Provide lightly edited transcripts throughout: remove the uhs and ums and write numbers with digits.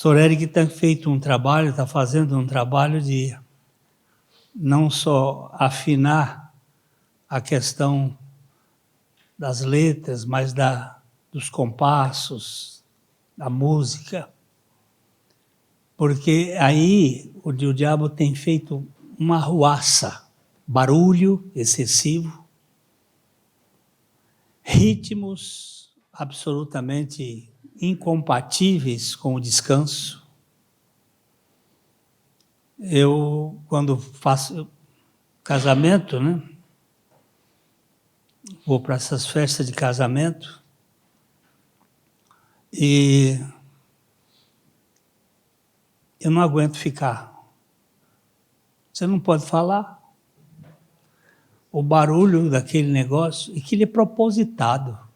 pastor Eric tem feito um trabalho, está fazendo um trabalho de não só afinar a questão das letras, mas dos compassos, da música. Porque aí o diabo tem feito uma arruaça, barulho excessivo, ritmos absolutamente incompatíveis com o descanso. Eu, quando faço casamento, né, vou para essas festas de casamento e eu não aguento ficar. Você não pode falar. O barulho daquele negócio, e que ele é proposital.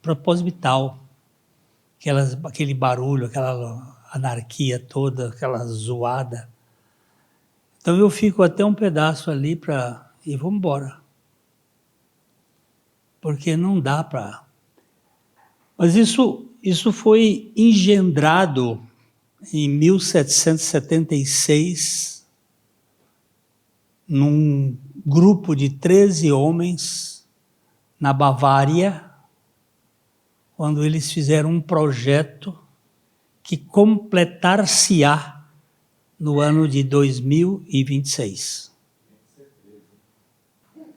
Aquele barulho, aquela anarquia toda, aquela zoada. Então eu fico até um pedaço ali e vou embora. Porque não dá para... Mas isso foi engendrado em 1776, num grupo de 13 homens na Bavária, quando eles fizeram um projeto que completar-se-á no ano de 2026.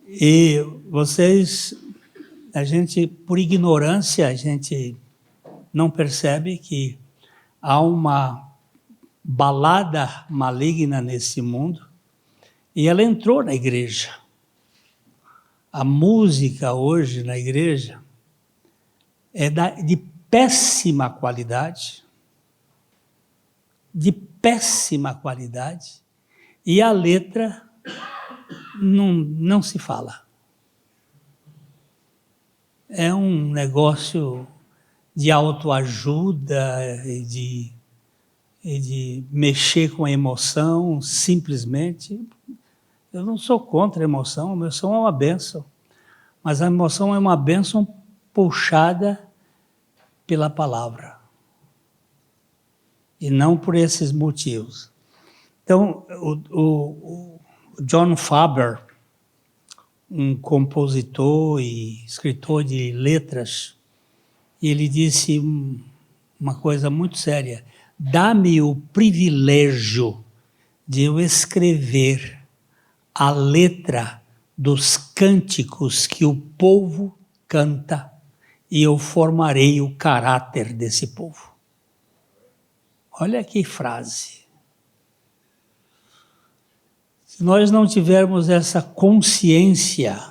E vocês, por ignorância, a gente não percebe que há uma balada maligna nesse mundo e ela entrou na igreja. A música hoje na igreja é de péssima qualidade, e a letra não se fala. É um negócio de autoajuda e de mexer com a emoção, simplesmente. Eu não sou contra a emoção é uma bênção, mas a emoção é uma bênção puxada pela palavra, e não por esses motivos. Então, o John Faber, um compositor e escritor de letras, ele disse uma coisa muito séria: dá-me o privilégio de eu escrever a letra dos cânticos que o povo canta, e eu formarei o caráter desse povo. Olha que frase. Se nós não tivermos essa consciência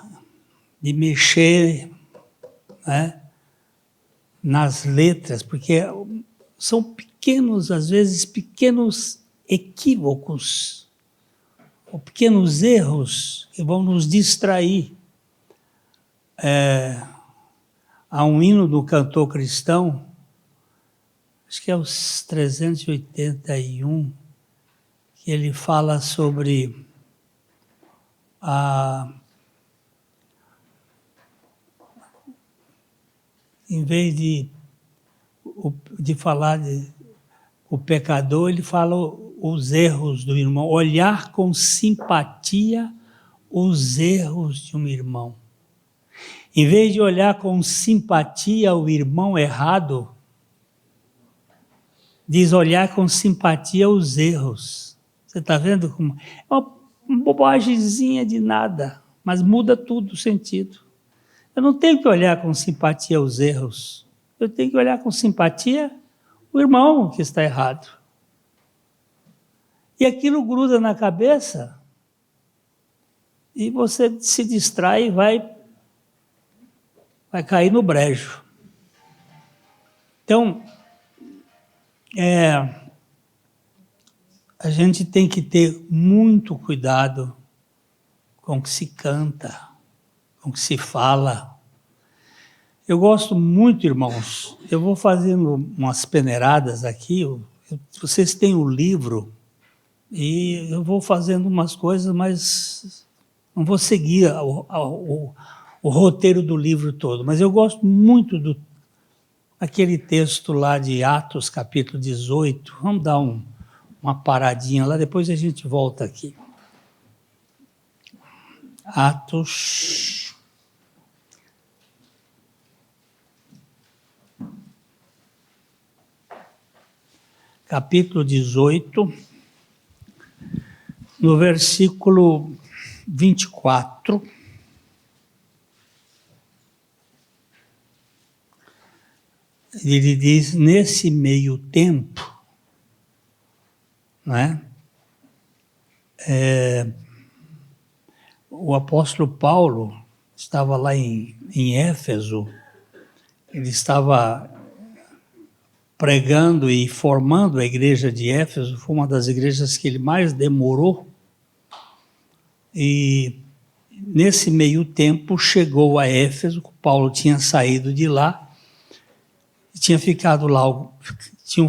de mexer, né, nas letras, porque são pequenos, às vezes, pequenos equívocos, ou pequenos erros que vão nos distrair. Há um hino do cantor cristão, acho que é os 381, que ele fala sobre em vez de falar o pecador, ele fala os erros do irmão, olhar com simpatia os erros de um irmão. Em vez de olhar com simpatia o irmão errado, diz olhar com simpatia os erros. Você está vendo como? É uma bobagemzinha de nada, mas muda tudo o sentido. Eu não tenho que olhar com simpatia os erros, eu tenho que olhar com simpatia o irmão que está errado. E aquilo gruda na cabeça, e você se distrai e vai cair no brejo. Então, a gente tem que ter muito cuidado com o que se canta, com o que se fala. Eu gosto muito, irmãos, eu vou fazendo umas peneiradas aqui, vocês têm o livro, e eu vou fazendo umas coisas, mas não vou seguir o roteiro do livro todo, mas eu gosto muito aquele texto lá de Atos, capítulo 18. Vamos dar uma paradinha lá, depois a gente volta aqui. Atos. Capítulo 18, no versículo 24. Ele diz, nesse meio tempo, né, o apóstolo Paulo estava lá em Éfeso, ele estava pregando e formando a igreja de Éfeso, foi uma das igrejas que ele mais demorou, e nesse meio tempo chegou a Éfeso, Paulo tinha saído de lá, tinham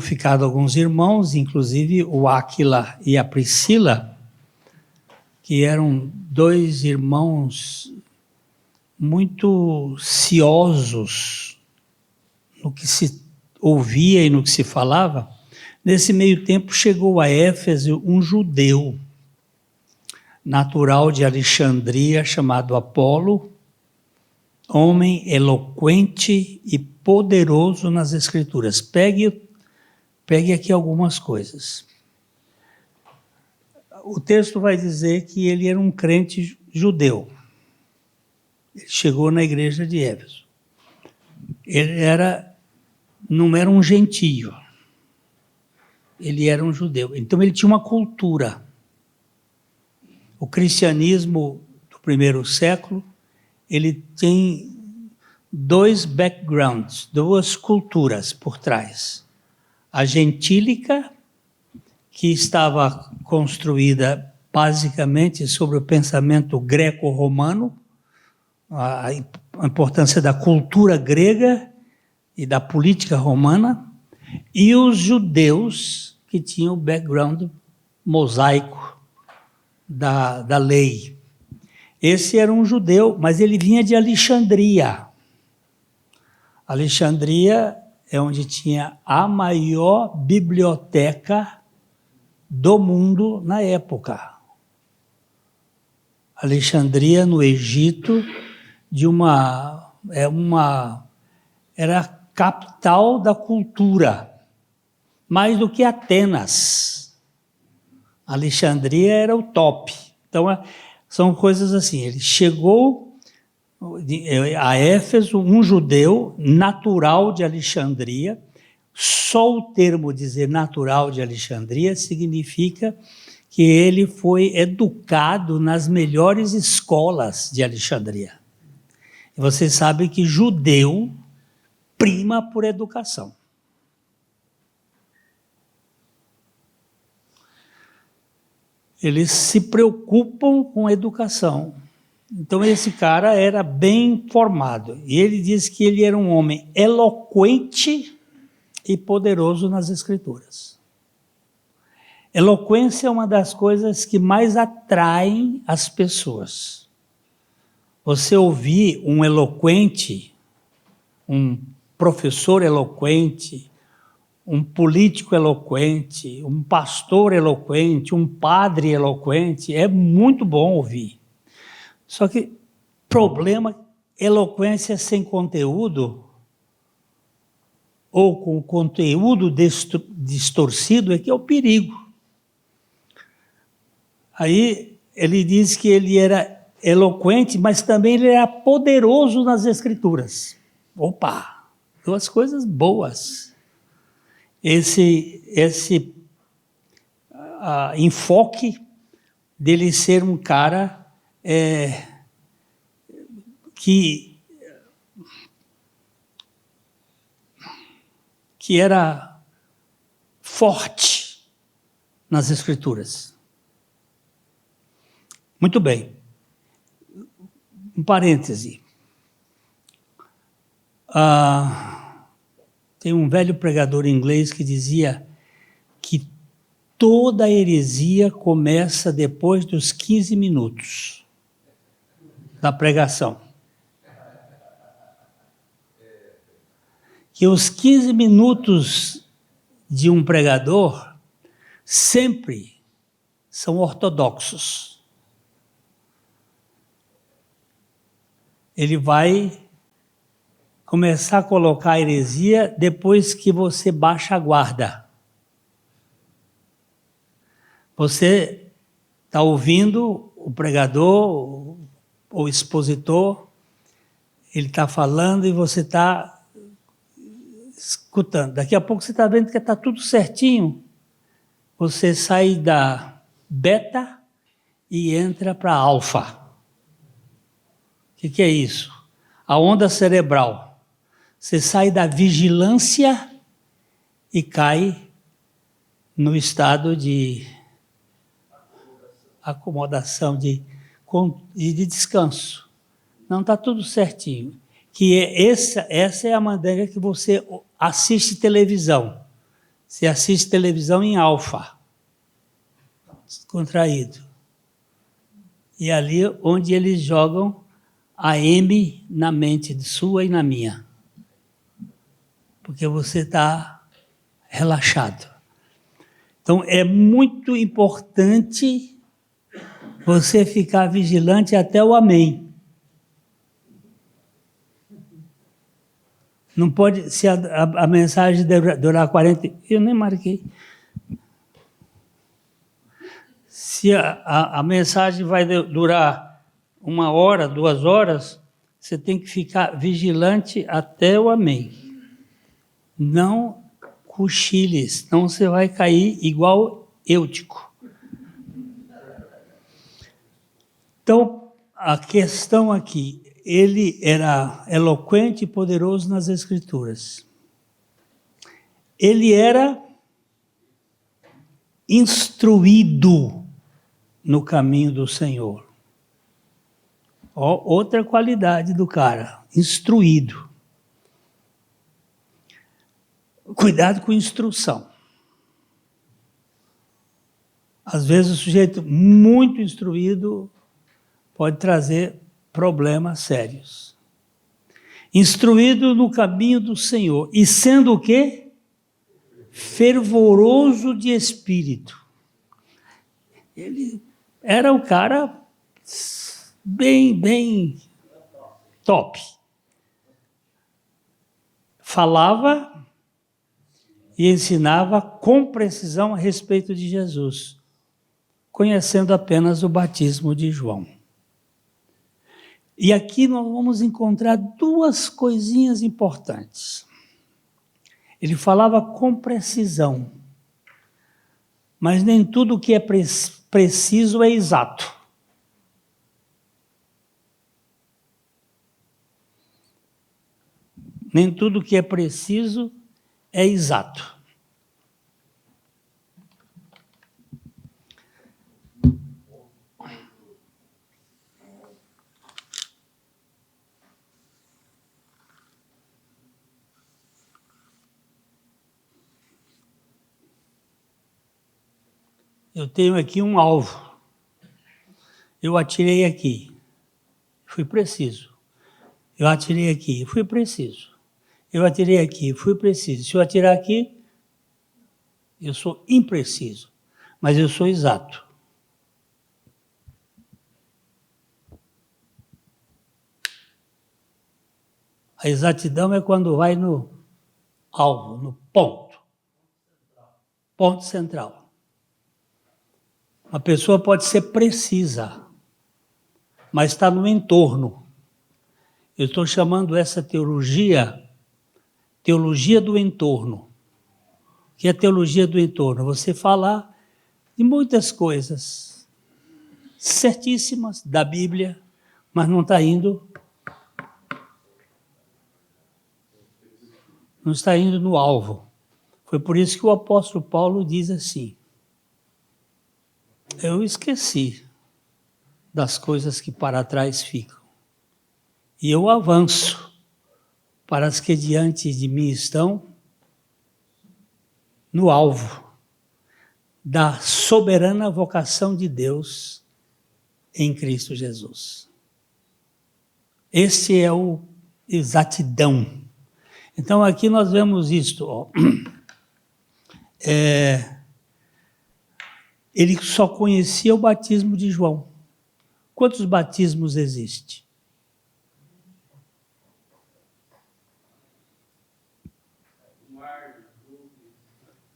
ficado alguns irmãos, inclusive o Áquila e a Priscila, que eram dois irmãos muito ciosos no que se ouvia e no que se falava. Nesse meio tempo chegou a Éfeso um judeu, natural de Alexandria, chamado Apolo, homem eloquente e poderoso nas Escrituras. Pegue aqui algumas coisas. O texto vai dizer que ele era um crente judeu. Ele chegou na igreja de Éfeso. Ele não era um gentio. Ele era um judeu. Então ele tinha uma cultura. O cristianismo do primeiro século, ele tem dois backgrounds, duas culturas por trás. A gentílica, que estava construída basicamente sobre o pensamento greco-romano, a importância da cultura grega e da política romana, e os judeus, que tinham o background mosaico da lei. Esse era um judeu, mas ele vinha de Alexandria. Alexandria é onde tinha a maior biblioteca do mundo na época. Alexandria, no Egito, era a capital da cultura, mais do que Atenas. Alexandria era o top. Então, são coisas assim, ele chegou a Éfeso, um judeu natural de Alexandria. Só o termo dizer natural de Alexandria significa que ele foi educado nas melhores escolas de Alexandria. E vocês sabem que judeu prima por educação. Eles se preocupam com a educação. Então esse cara era bem formado. E ele diz que ele era um homem eloquente e poderoso nas Escrituras. Eloquência é uma das coisas que mais atraem as pessoas. Você ouvir um eloquente, um professor eloquente, um político eloquente, um pastor eloquente, um padre eloquente, é muito bom ouvir. Só que, problema, eloquência sem conteúdo, ou com conteúdo distorcido, é que é o perigo. Aí ele diz que ele era eloquente, mas também ele era poderoso nas Escrituras. Opa, duas coisas boas. Esse enfoque dele ser um cara que era forte nas Escrituras. Muito bem. Um parêntese. Tem um velho pregador inglês que dizia que toda heresia começa depois dos 15 minutos da pregação. que os 15 minutos de um pregador sempre são ortodoxos. Ele vai começar a colocar a heresia depois que você baixa a guarda. Você está ouvindo o pregador, o expositor, ele está falando e você está escutando. Daqui a pouco você está vendo que está tudo certinho. Você sai da beta e entra para a alfa. O que é isso? A onda cerebral. Você sai da vigilância e cai no estado de acomodação, de descanso. Não está tudo certinho. Essa é a maneira que você assiste televisão. Você assiste televisão em alfa, contraído. E ali onde eles jogam a M na mente sua e na minha. Porque você está relaxado. Então, é muito importante você ficar vigilante até o amém. Não pode, se a mensagem durar 40... Eu nem marquei. Se a mensagem vai durar 1 hora, 2 horas, você tem que ficar vigilante até o amém. Não cochile, senão você vai cair igual Eutico. Então, a questão aqui, ele era eloquente e poderoso nas Escrituras. Ele era instruído no caminho do Senhor. Outra qualidade do cara, instruído. Cuidado com instrução. Às vezes o sujeito muito instruído pode trazer problemas sérios. Instruído no caminho do Senhor. E sendo o quê? Fervoroso de espírito. Ele era um cara bem top. Falava e ensinava com precisão a respeito de Jesus, conhecendo apenas o batismo de João. E aqui nós vamos encontrar 2 coisinhas importantes. Ele falava com precisão, mas nem tudo que é preciso é exato. Nem tudo que é preciso é exato. Eu tenho aqui um alvo. Eu atirei aqui. Fui preciso. Eu atirei aqui. Fui preciso. Eu atirei aqui. Fui preciso. Se eu atirar aqui, eu sou impreciso. Mas eu sou exato. A exatidão é quando vai no alvo, no ponto. Ponto central. Uma pessoa pode ser precisa, mas está no entorno. Eu estou chamando essa teologia do entorno. O que é teologia do entorno? Você falar de muitas coisas certíssimas da Bíblia, mas não está indo no alvo. Foi por isso que o apóstolo Paulo diz assim: eu esqueci das coisas que para trás ficam, e eu avanço para as que diante de mim estão no alvo da soberana vocação de Deus em Cristo Jesus. Esse é o exatidão. Então, aqui nós vemos isto. Ó. Ele só conhecia o batismo de João. Quantos batismos existem?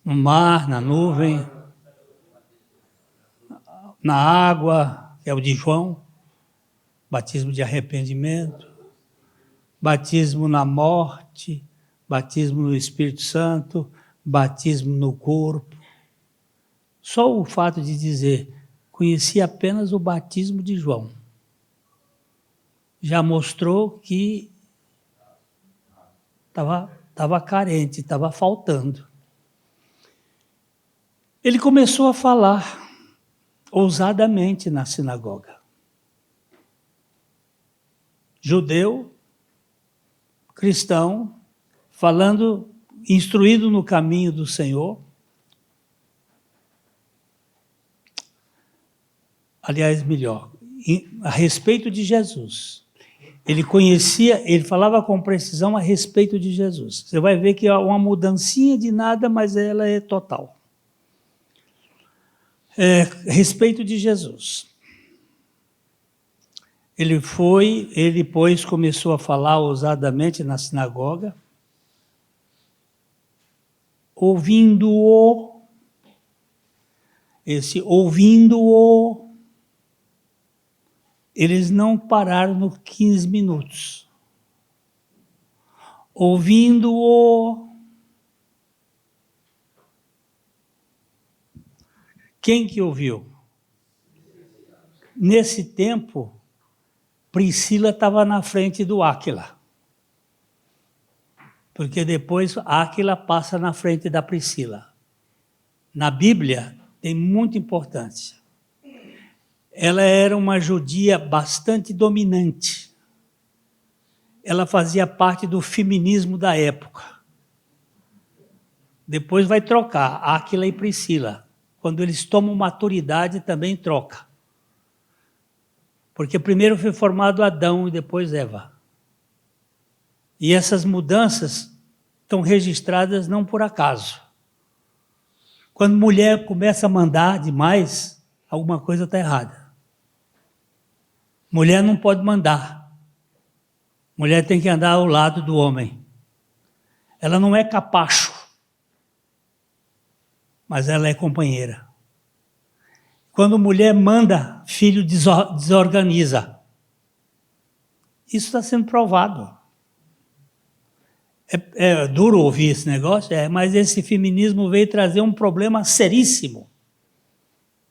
No mar, na nuvem, na água, que é o de João, batismo de arrependimento, batismo na morte, batismo no Espírito Santo, batismo no corpo. Só o fato de dizer, conheci apenas o batismo de João, já mostrou que estava carente, estava faltando. Ele começou a falar ousadamente na sinagoga. Judeu, cristão, falando, instruído no caminho do Senhor. Aliás, melhor, a respeito de Jesus. Ele conhecia, ele falava com precisão a respeito de Jesus. Você vai ver que é uma mudancinha de nada, mas ela é total. A respeito de Jesus. Ele depois começou a falar ousadamente na sinagoga, ouvindo-o, eles não pararam nos 15 minutos. Ouvindo-o, quem que ouviu? Nesse tempo, Priscila estava na frente do Áquila. Porque depois Áquila passa na frente da Priscila. Na Bíblia, tem muita importância. Ela era uma judia bastante dominante. Ela fazia parte do feminismo da época. Depois vai trocar Áquila e Priscila. Quando eles tomam maturidade, também troca. Porque primeiro foi formado Adão e depois Eva. E essas mudanças estão registradas não por acaso. Quando mulher começa a mandar demais, alguma coisa está errada. Mulher não pode mandar. Mulher tem que andar ao lado do homem. Ela não é capacho, mas ela é companheira. Quando mulher manda, filho desorganiza. Isso está sendo provado. É duro ouvir esse negócio, mas esse feminismo veio trazer um problema seríssimo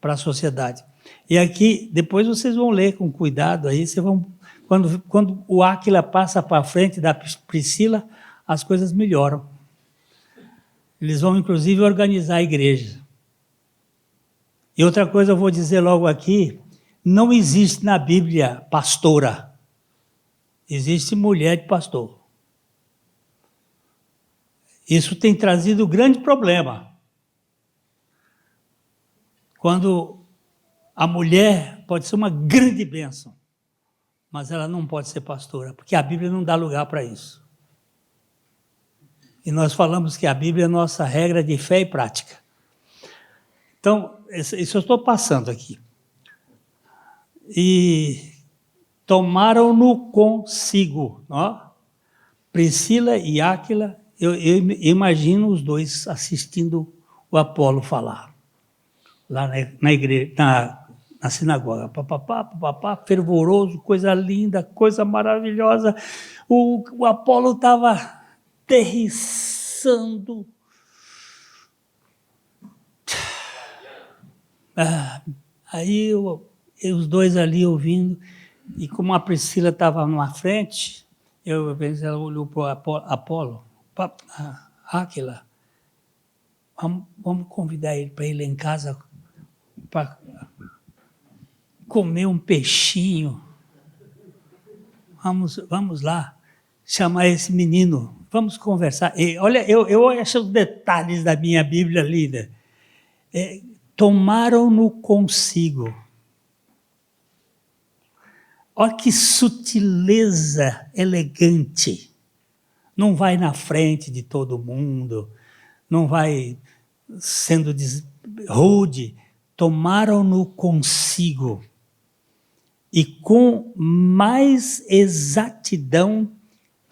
para a sociedade. E aqui, depois vocês vão ler com cuidado, aí vocês vão, quando o Áquila passa para frente da Priscila, as coisas melhoram. Eles vão, inclusive, organizar a igreja. E outra coisa eu vou dizer logo aqui, não existe na Bíblia pastora. Existe mulher de pastor. Isso tem trazido grande problema. Quando a mulher pode ser uma grande bênção, mas ela não pode ser pastora, porque a Bíblia não dá lugar para isso. E nós falamos que a Bíblia é a nossa regra de fé e prática. Então, isso eu estou passando aqui. E tomaram-no consigo. Ó. Priscila e Áquila, eu imagino os dois assistindo o Apolo falar. Lá na igreja, na sinagoga. Papapá, fervoroso, coisa linda, coisa maravilhosa. O Apolo estava terriçando. Aí os dois ali ouvindo, e como a Priscila estava na frente, ela olhou para o Apolo, Áquila, vamos convidar ele para ir lá em casa para comer um peixinho. Vamos lá, chamar esse menino, vamos conversar. E, olha, eu acho os detalhes da minha Bíblia linda. Tomaram-no consigo. Olha que sutileza elegante. não vai na frente de todo mundo, não vai sendo rude. Tomaram-no consigo e com mais exatidão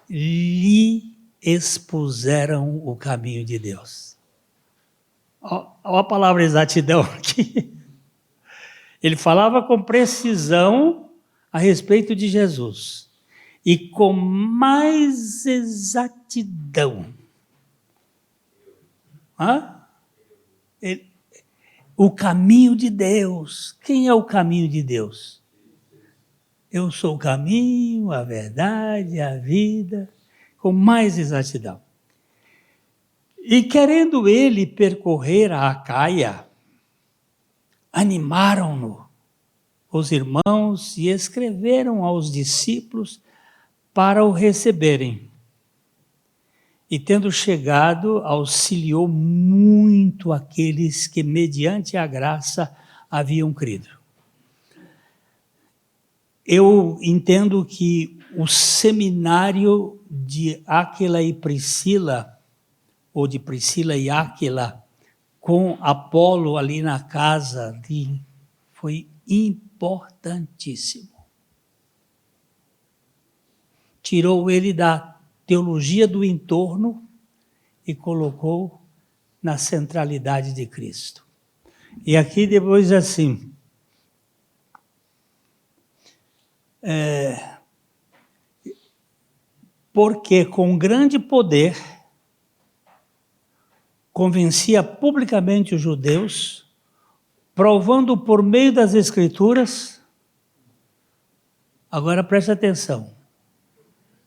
lhe expuseram o caminho de Deus. Olha a palavra exatidão aqui. Ele falava com precisão a respeito de Jesus. E com mais exatidão. O caminho de Deus. Quem é o caminho de Deus? Eu sou o caminho, a verdade, a vida. Com mais exatidão. E querendo ele percorrer a Acaia, animaram-no os irmãos e escreveram aos discípulos para o receberem. E tendo chegado, auxiliou muito aqueles que, mediante a graça, haviam crido. Eu entendo que o seminário de Áquila e Priscila, ou de Priscila e Áquila, com Apolo ali na casa, foi importantíssimo. Tirou ele da teologia do entorno e colocou na centralidade de Cristo. E aqui depois assim, porque com grande poder convencia publicamente os judeus, provando por meio das Escrituras, agora preste atenção,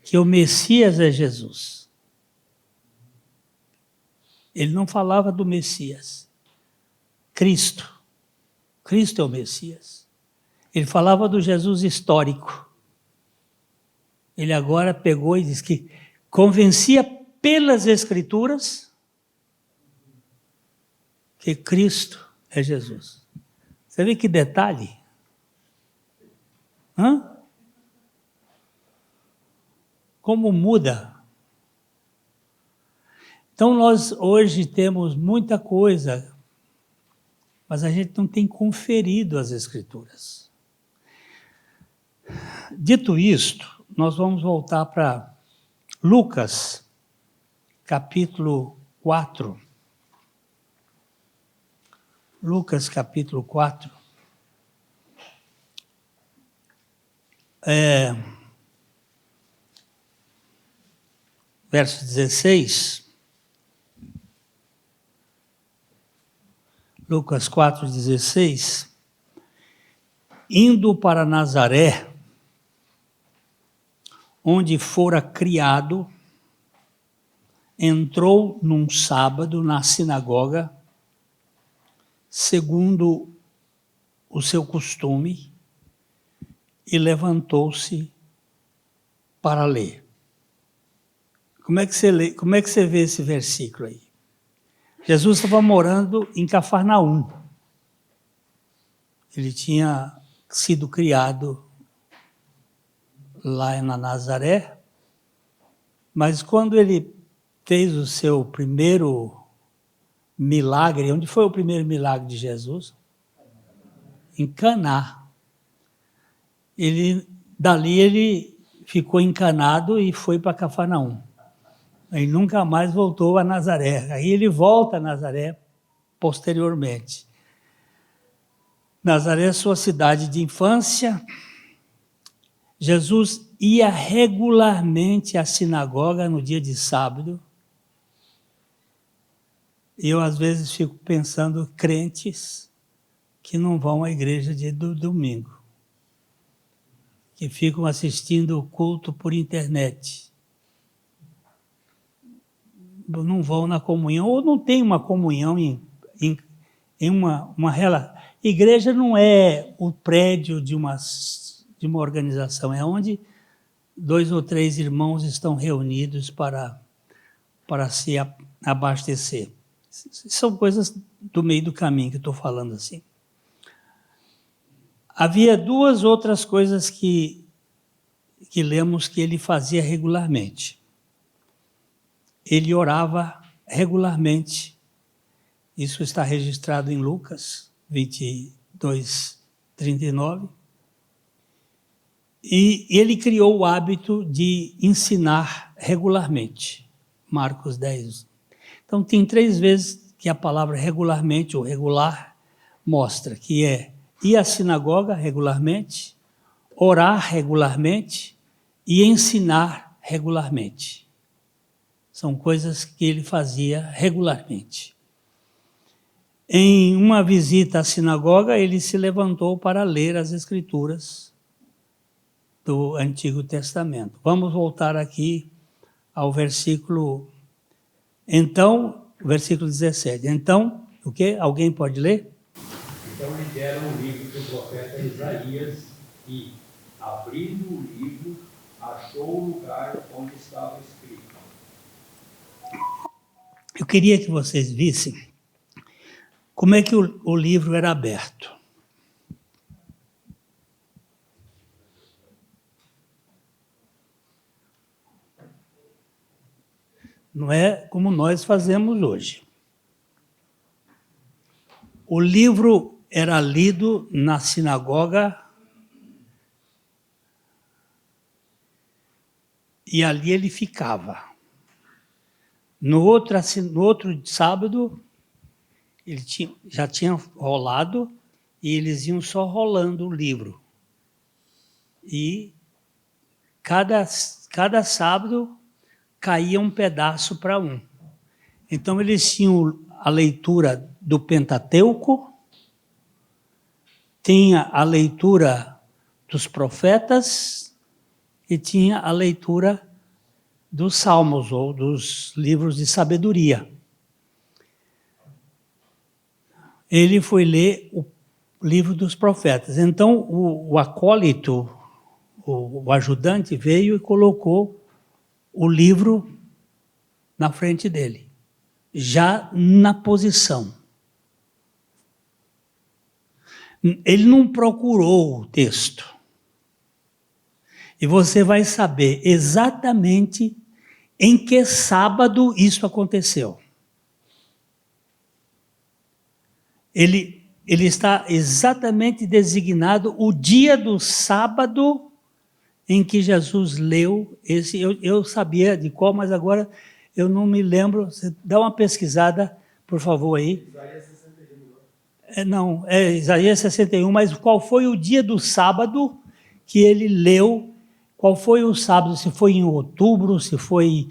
que o Messias é Jesus. Ele não falava do Messias, Cristo. Cristo é o Messias. Ele falava do Jesus histórico. Ele agora pegou e disse que convencia pelas Escrituras que Cristo é Jesus. Você vê que detalhe? Como muda? Então nós hoje temos muita coisa, mas a gente não tem conferido as Escrituras. Dito isto, nós vamos voltar para Lucas, capítulo 4. Lucas, capítulo 4. Verso 16. Lucas 4, 16. Indo para Nazaré, onde fora criado, entrou num sábado na sinagoga, segundo o seu costume, e levantou-se para ler. Como é que você lê? Como é que você vê esse versículo aí? Jesus estava morando em Cafarnaum. Ele tinha sido criado lá na Nazaré, mas quando ele fez o seu primeiro milagre, onde foi o primeiro milagre de Jesus? Em Caná. Dali ele ficou encanado e foi para Cafarnaum. Ele nunca mais voltou a Nazaré. Aí ele volta a Nazaré posteriormente. Nazaré é sua cidade de infância. Jesus ia regularmente à sinagoga no dia de sábado. E eu, às vezes, fico pensando crentes que não vão à igreja do domingo, que ficam assistindo o culto por internet. Não vão na comunhão, ou não tem uma comunhão em uma relação. Igreja não é o prédio de uma organização, é onde 2 ou 3 irmãos estão reunidos para se abastecer. São coisas do meio do caminho que eu estou falando assim. Havia 2 outras coisas que lemos que ele fazia regularmente. ele orava regularmente. Isso está registrado em Lucas 22, 39. E ele criou o hábito de ensinar regularmente. Marcos 10. Então, tem 3 vezes que a palavra regularmente ou regular mostra que é ir à sinagoga regularmente, orar regularmente e ensinar regularmente. São coisas que ele fazia regularmente. Em uma visita à sinagoga, ele se levantou para ler as Escrituras do Antigo Testamento. Vamos voltar aqui ao versículo, então, versículo 17. Então, o quê? Alguém pode ler? Então lhe deram o livro do profeta Isaías e, abrindo o livro, achou o lugar onde estava escrito. Eu queria que vocês vissem como é que o livro era aberto. Não é como nós fazemos hoje. O livro era lido na sinagoga e ali ele ficava. No outro sábado, ele já tinha rolado e eles iam só rolando o livro. E cada sábado caía um pedaço para um. Então eles tinham a leitura do Pentateuco, tinha a leitura dos profetas e tinha a leitura dos salmos ou dos livros de sabedoria. Ele foi ler o livro dos profetas. Então o acólito, o ajudante, veio e colocou o livro na frente dele, já na posição. Ele não procurou o texto. E você vai saber exatamente em que sábado isso aconteceu. Ele está exatamente designado o dia do sábado em que Jesus leu esse. Eu sabia de qual, mas agora eu não me lembro. Você dá uma pesquisada, por favor, aí. Isaías 61. Não, é Isaías 61, mas qual foi o dia do sábado que ele leu? Qual foi o sábado? Se foi em outubro, se foi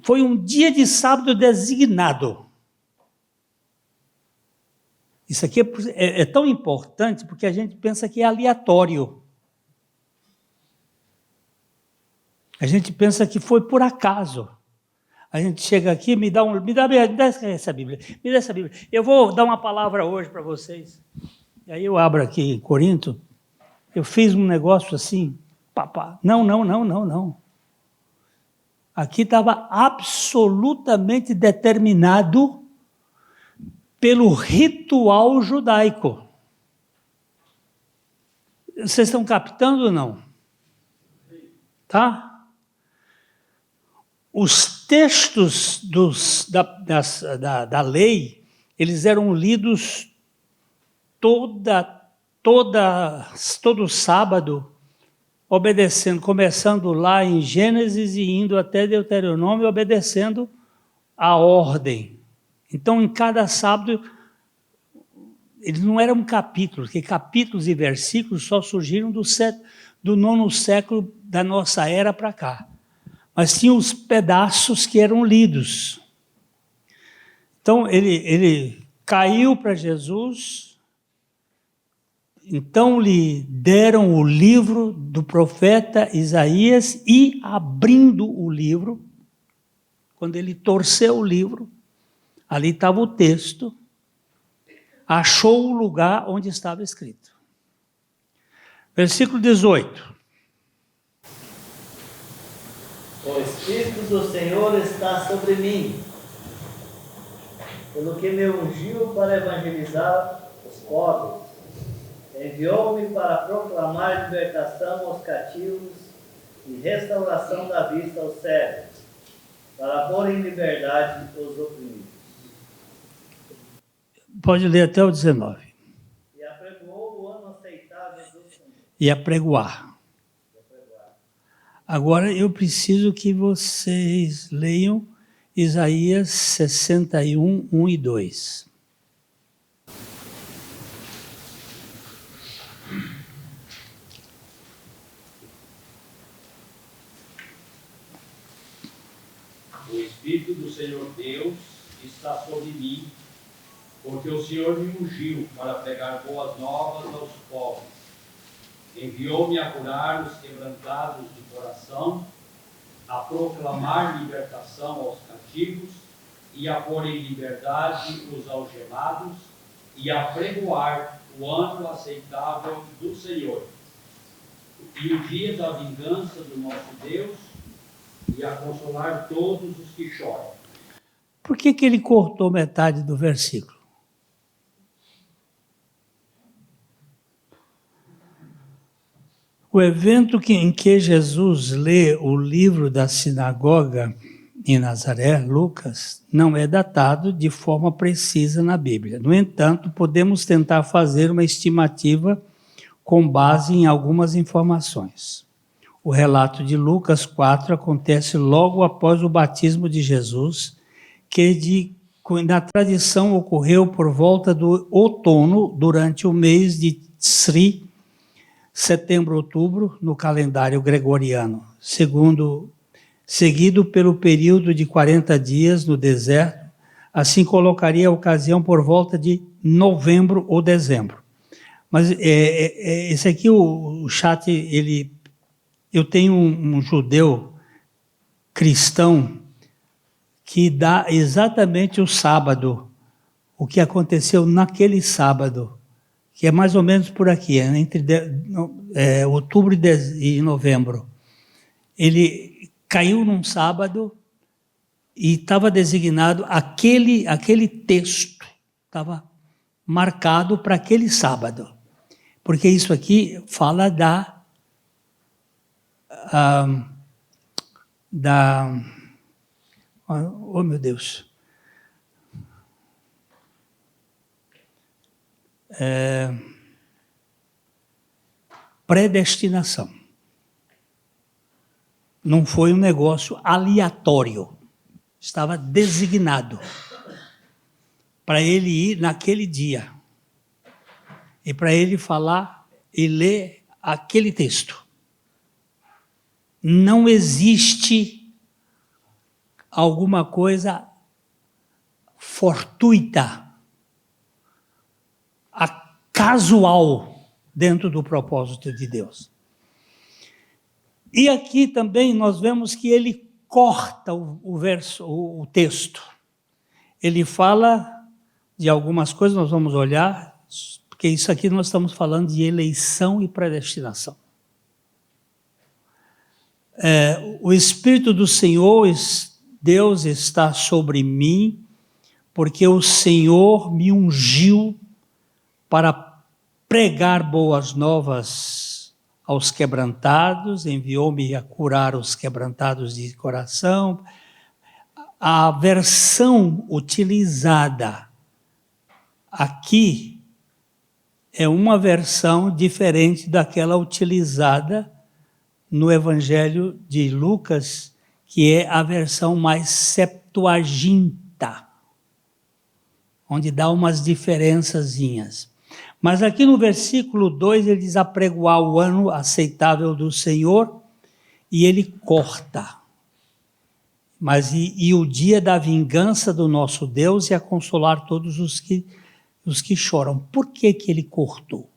foi um dia de sábado designado. Isso aqui é tão importante porque a gente pensa que é aleatório. A gente pensa que foi por acaso. A gente chega aqui, me dá essa Bíblia, me dá essa Bíblia. Eu vou dar uma palavra hoje para vocês. E aí eu abro aqui em Corinto, eu fiz um negócio assim, papá. Não. Aqui estava absolutamente determinado pelo ritual judaico. Vocês estão captando ou não? Tá? Os textos da lei, eles eram lidos todo sábado, obedecendo, começando lá em Gênesis e indo até Deuteronômio, obedecendo a ordem. Então, em cada sábado, eles não eram capítulos, porque capítulos e versículos só surgiram do 9º século da nossa era para cá. Mas tinha os pedaços que eram lidos. Então, ele caiu para Jesus, então lhe deram o livro do profeta Isaías e, abrindo o livro, quando ele torceu o livro, ali estava o texto, achou o lugar onde estava escrito. Versículo 18. O Espírito do Senhor está sobre mim, pelo que me ungiu para evangelizar os pobres, enviou-me para proclamar libertação aos cativos e restauração da vista aos cegos, para pôr em liberdade os oprimidos. Pode ler até o 19. E apregoou o ano aceitável do Senhor. E apregoar. Agora eu preciso que vocês leiam Isaías 61, 1 e 2. O Espírito do Senhor Deus está sobre mim, porque o Senhor me ungiu para pregar boas novas aos pobres. Enviou-me a curar os quebrantados de coração, a proclamar libertação aos cativos e a pôr em liberdade os algemados e a pregoar o ano aceitável do Senhor e o dia da vingança do nosso Deus e a consolar todos os que choram. Por que ele cortou metade do versículo? O evento em que Jesus lê o livro da sinagoga em Nazaré, Lucas, não é datado de forma precisa na Bíblia. No entanto, podemos tentar fazer uma estimativa com base em algumas informações. O relato de Lucas 4 acontece logo após o batismo de Jesus, que na tradição ocorreu por volta do outono, durante o mês de Tsri, setembro, outubro, no calendário gregoriano, seguido pelo período de 40 dias no deserto, assim colocaria a ocasião por volta de novembro ou dezembro. Mas esse aqui, o chat, eu tenho um judeu cristão que dá exatamente o sábado, o que aconteceu naquele sábado, que é mais ou menos por aqui, entre outubro e novembro. Ele caiu num sábado e estava designado aquele texto, estava marcado para aquele sábado, porque isso aqui fala oh meu Deus, predestinação. Não foi um negócio aleatório, estava designado para ele ir naquele dia e para ele falar e ler aquele texto. Não existe alguma coisa fortuita, casual dentro do propósito de Deus. E aqui também nós vemos que ele corta o texto. Ele fala de algumas coisas, nós vamos olhar, porque isso aqui nós estamos falando de eleição e predestinação. O Espírito do Senhor, Deus está sobre mim, porque o Senhor me ungiu para pregar boas novas aos quebrantados, enviou-me a curar os quebrantados de coração. A versão utilizada aqui é uma versão diferente daquela utilizada no Evangelho de Lucas, que é a versão mais Septuaginta, onde dá umas diferençazinhas. Mas aqui no versículo 2 ele diz apregoar o ano aceitável do Senhor, e ele corta. Mas e o dia da vingança do nosso Deus e a consolar todos os que choram. Por que ele cortou?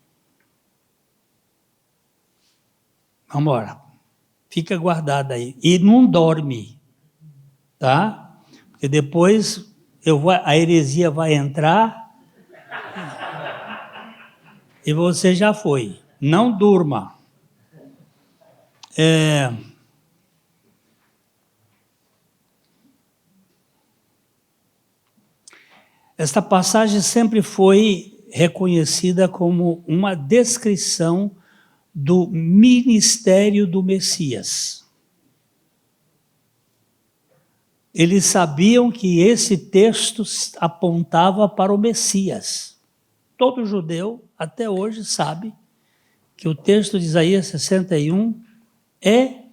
Vamos embora. Fica guardado aí. E não dorme, tá? Porque depois a heresia vai entrar e você já foi. Não durma. Esta passagem sempre foi reconhecida como uma descrição do ministério do Messias. Eles sabiam que esse texto apontava para o Messias. Todo judeu, até hoje, sabe que o texto de Isaías 61 é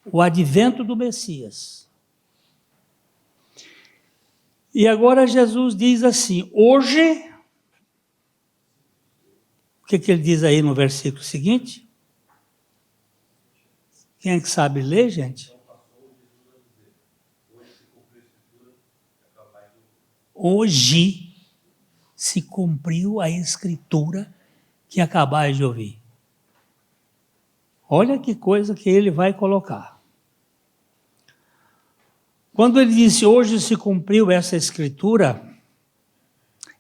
o advento do Messias. E agora Jesus diz assim, hoje, o que ele diz aí no versículo seguinte? Quem é que sabe ler, gente? Hoje se cumpriu a escritura que acabais de ouvir. Olha que coisa que ele vai colocar. Quando ele disse hoje se cumpriu essa escritura,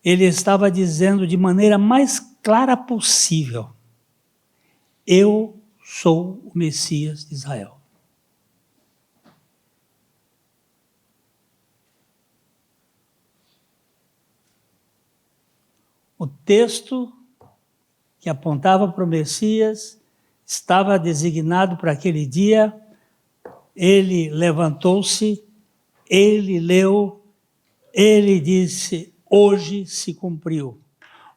ele estava dizendo de maneira mais clara possível, eu sou o Messias de Israel. O texto que apontava para o Messias estava designado para aquele dia. Ele levantou-se, ele leu, ele disse, hoje se cumpriu.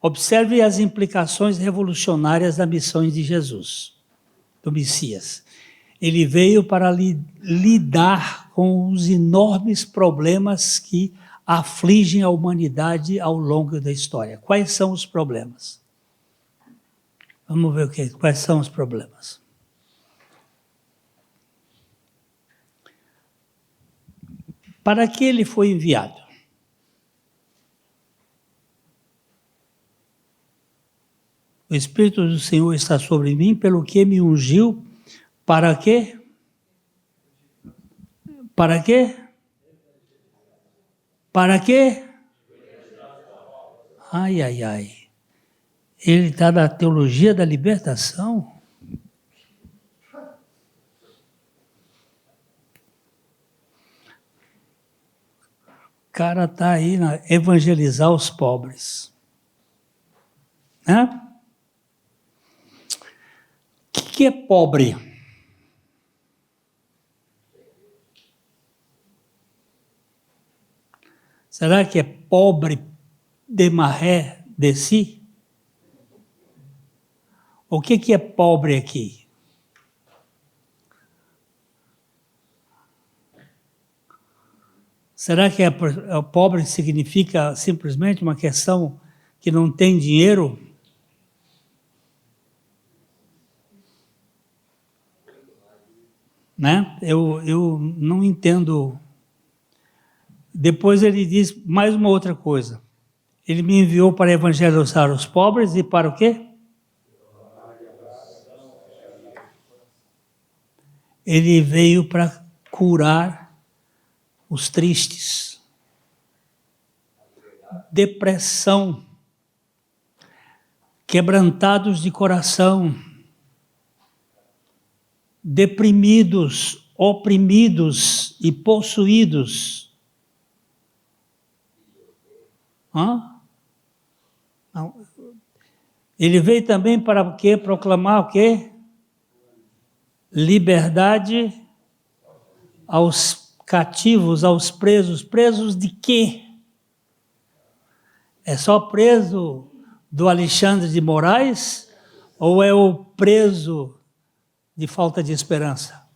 Observe as implicações revolucionárias da missão de Jesus, do Messias. Ele veio para lidar com os enormes problemas que afligem a humanidade ao longo da história. Quais são os problemas? Vamos ver quais são os problemas. Para que ele foi enviado? O Espírito do Senhor está sobre mim, pelo que me ungiu, para quê? Para quê? Para quê? Ai, ai, ai. Ele está na teologia da libertação? O cara está aí na evangelizar os pobres. Né? O que é pobre? Será que é pobre de maré de si? O que é pobre aqui? Será que pobre significa simplesmente uma questão que não tem dinheiro? Né? Eu não entendo. Depois ele diz mais uma outra coisa. Ele me enviou para evangelizar os pobres e para o quê? Ele veio para curar os tristes. Depressão. Quebrantados de coração. Deprimidos, oprimidos e possuídos. Não. Ele veio também para o quê? Proclamar o quê? Liberdade aos cativos, aos presos. Presos de quê? É só preso do Alexandre de Moraes ou é o preso de falta de esperança?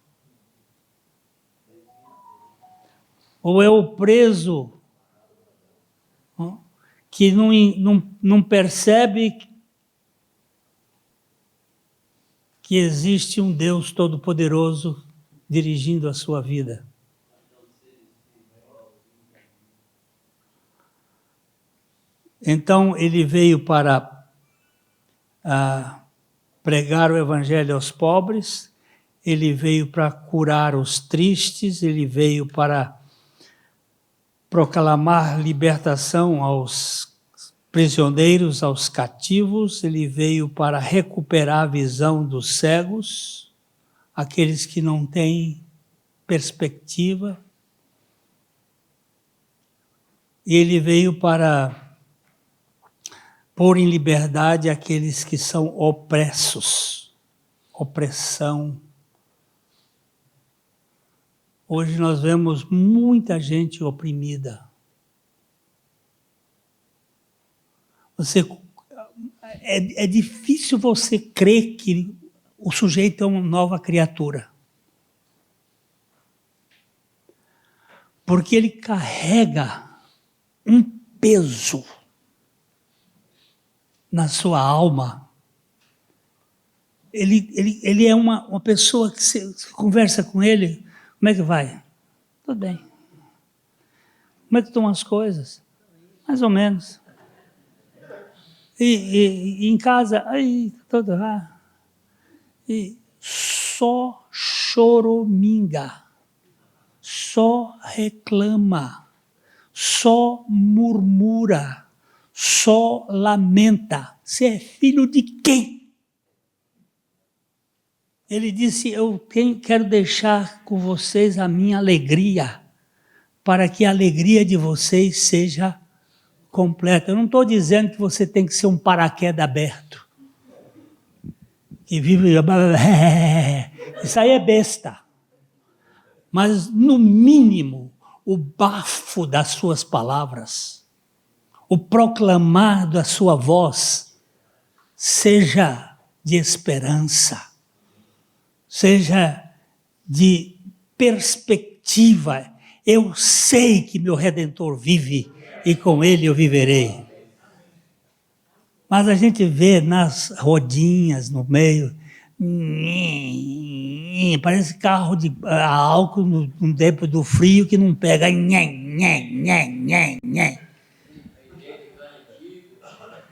Ou é o preso que não percebe que existe um Deus Todo-Poderoso dirigindo a sua vida? Então, ele veio para pregar o evangelho aos pobres, ele veio para curar os tristes, ele veio para proclamar libertação aos prisioneiros, aos cativos, ele veio para recuperar a visão dos cegos, aqueles que não têm perspectiva. E ele veio para pôr em liberdade aqueles que são opressos. Opressão. Hoje nós vemos muita gente oprimida. É difícil você crer que o sujeito é uma nova criatura. Porque ele carrega um peso na sua alma. Ele é uma pessoa que você conversa com ele, como é que vai? Tudo bem. Como é que estão as coisas? Mais ou menos. E em casa, aí, tudo lá. E só choraminga, só reclama, só murmura, só lamenta. Você é filho de quem? Ele disse, eu quero deixar com vocês a minha alegria, para que a alegria de vocês seja completa. Eu não estou dizendo que você tem que ser um paraquedas aberto, que vive... Isso aí é besta. Mas, no mínimo, o bafo das suas palavras, o proclamar da sua voz, seja de esperança, seja de perspectiva. Eu sei que meu Redentor vive e com ele eu viverei. Mas a gente vê nas rodinhas no meio, parece carro de álcool no tempo do frio que não pega.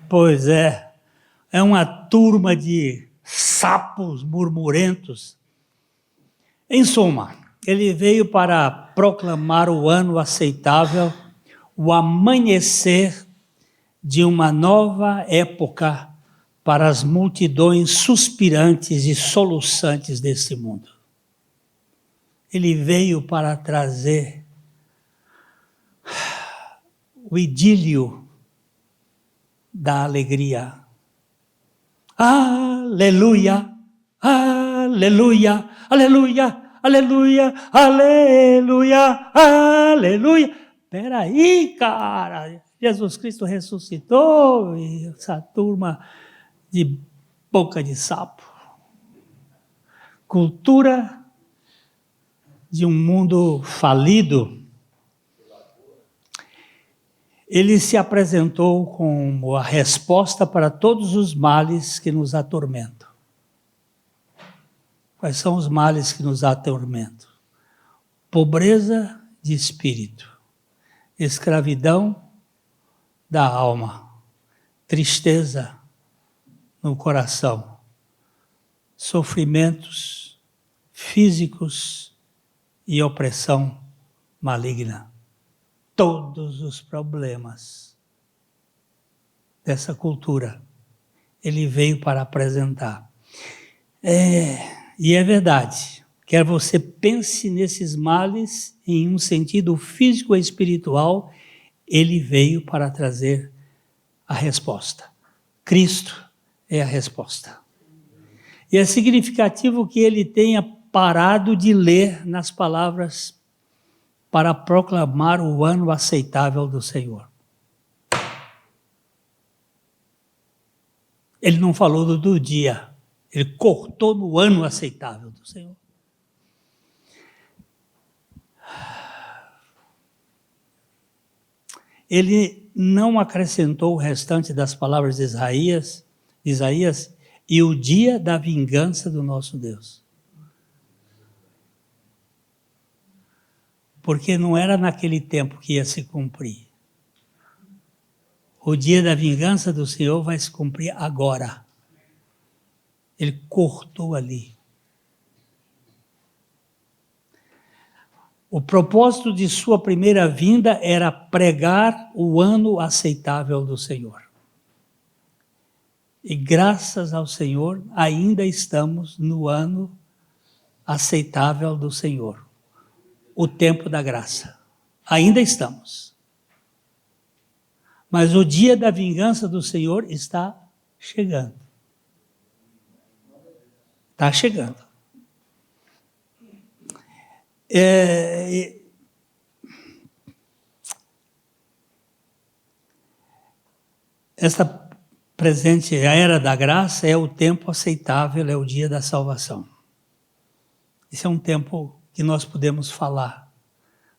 Pois é uma turma de sapos murmurentos. Em suma, ele veio para proclamar o ano aceitável, o amanhecer de uma nova época para as multidões suspirantes e soluçantes desse mundo. Ele veio para trazer o idílio da alegria. Aleluia, aleluia, aleluia, aleluia, aleluia, aleluia. Espera aí, cara. Jesus Cristo ressuscitou e essa turma de boca de sapo. Cultura de um mundo falido. Ele se apresentou como a resposta para todos os males que nos atormentam. Quais são os males que nos atormentam? Pobreza de espírito, escravidão da alma, tristeza no coração, sofrimentos físicos e opressão maligna. Todos os problemas dessa cultura, ele veio para apresentar. E é verdade, quer você pense nesses males em um sentido físico e espiritual, ele veio para trazer a resposta. Cristo é a resposta. E é significativo que ele tenha parado de ler nas palavras para proclamar o ano aceitável do Senhor. Ele não falou do dia, ele cortou no ano aceitável do Senhor. Ele não acrescentou o restante das palavras de Isaías e o dia da vingança do nosso Deus. Porque não era naquele tempo que ia se cumprir. O dia da vingança do Senhor vai se cumprir agora. Ele cortou ali. O propósito de sua primeira vinda era pregar o ano aceitável do Senhor. E graças ao Senhor, ainda estamos no ano aceitável do Senhor. O tempo da graça. Ainda estamos. Mas o dia da vingança do Senhor está chegando. Está chegando. Esta presente, a era da graça, é o tempo aceitável, é o dia da salvação. Esse é um tempo que nós podemos falar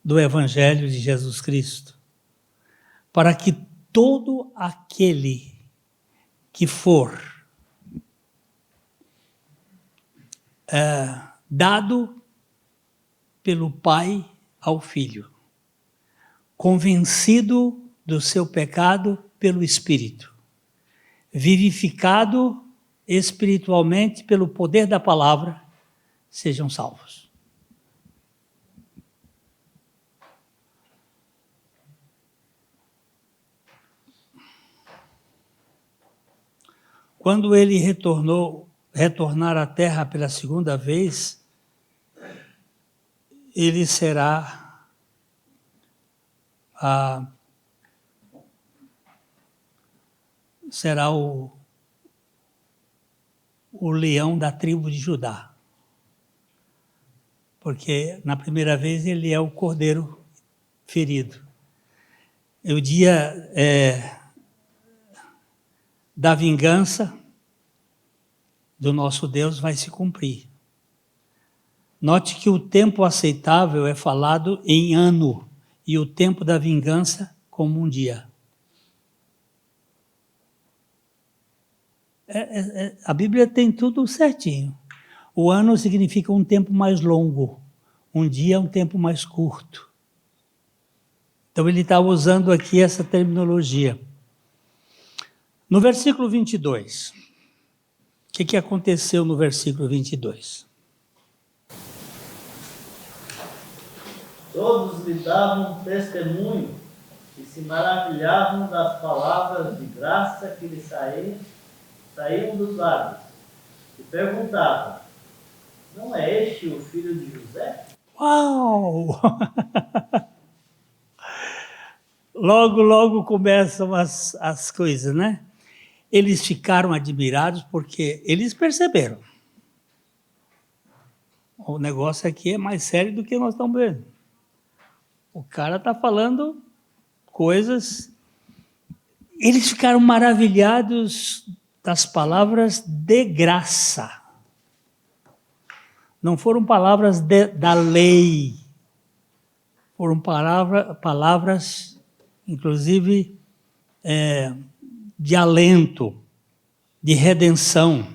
do Evangelho de Jesus Cristo, para que todo aquele que for dado pelo Pai ao Filho, convencido do seu pecado pelo Espírito, vivificado espiritualmente pelo poder da palavra, sejam salvos. Quando ele retornar à terra pela segunda vez, ele será o leão da tribo de Judá. Porque na primeira vez ele é o cordeiro ferido. E o dia da vingança do nosso Deus vai se cumprir. Note que o tempo aceitável é falado em ano e o tempo da vingança como um dia. A Bíblia tem tudo certinho. O ano significa um tempo mais longo, um dia é um tempo mais curto. Então ele está usando aqui essa terminologia. No versículo 22, o que aconteceu no versículo 22? Todos lhe davam testemunho e se maravilhavam das palavras de graça que lhe saíam dos lábios. E perguntavam: não é este o filho de José? Uau! Logo começam as coisas, né? Eles ficaram admirados porque eles perceberam. O negócio aqui é mais sério do que nós estamos vendo. O cara está falando coisas... Eles ficaram maravilhados das palavras de graça. Não foram palavras da lei. Foram palavras inclusive, de alento, de redenção.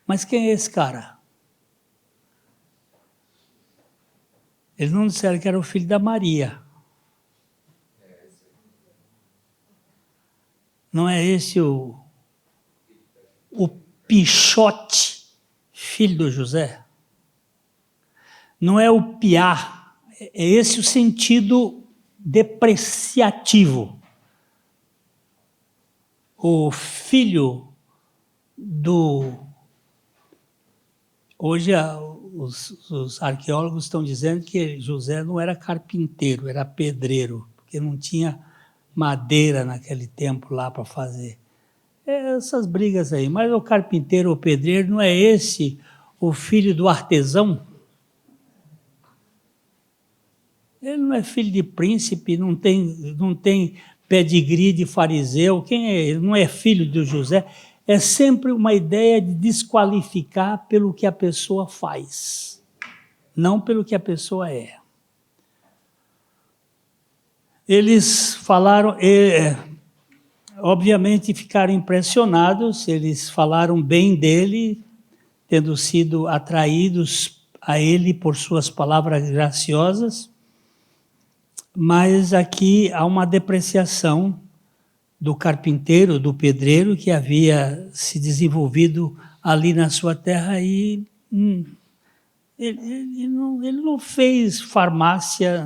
Mas quem é esse cara? Eles não disseram que era o filho da Maria. Não é esse o Pichote, filho do José? Não é o Piá. É esse o sentido depreciativo. O filho do... Hoje os arqueólogos estão dizendo que José não era carpinteiro, era pedreiro, porque não tinha madeira naquele tempo lá para fazer. Essas brigas aí. Mas o carpinteiro ou pedreiro, não é esse o filho do artesão? Ele não é filho de príncipe, não tem pedigree de fariseu. Quem é ele? Não é filho de José. É sempre uma ideia de desqualificar pelo que a pessoa faz, não pelo que a pessoa é. Eles falaram, obviamente ficaram impressionados, eles falaram bem dele, tendo sido atraídos a ele por suas palavras graciosas, mas aqui há uma depreciação do carpinteiro, do pedreiro, que havia se desenvolvido ali na sua terra e ele não fez farmácia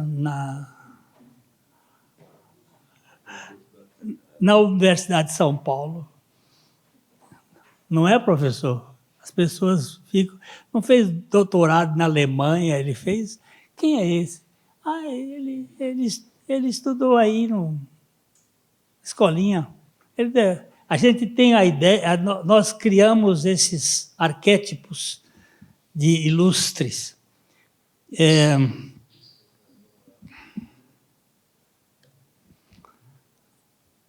na Universidade de São Paulo. Não é, professor? As pessoas ficam... Não fez doutorado na Alemanha, ele fez... Quem é esse? Ele estudou aí no... Escolinha. A gente tem a ideia, nós criamos esses arquétipos de ilustres.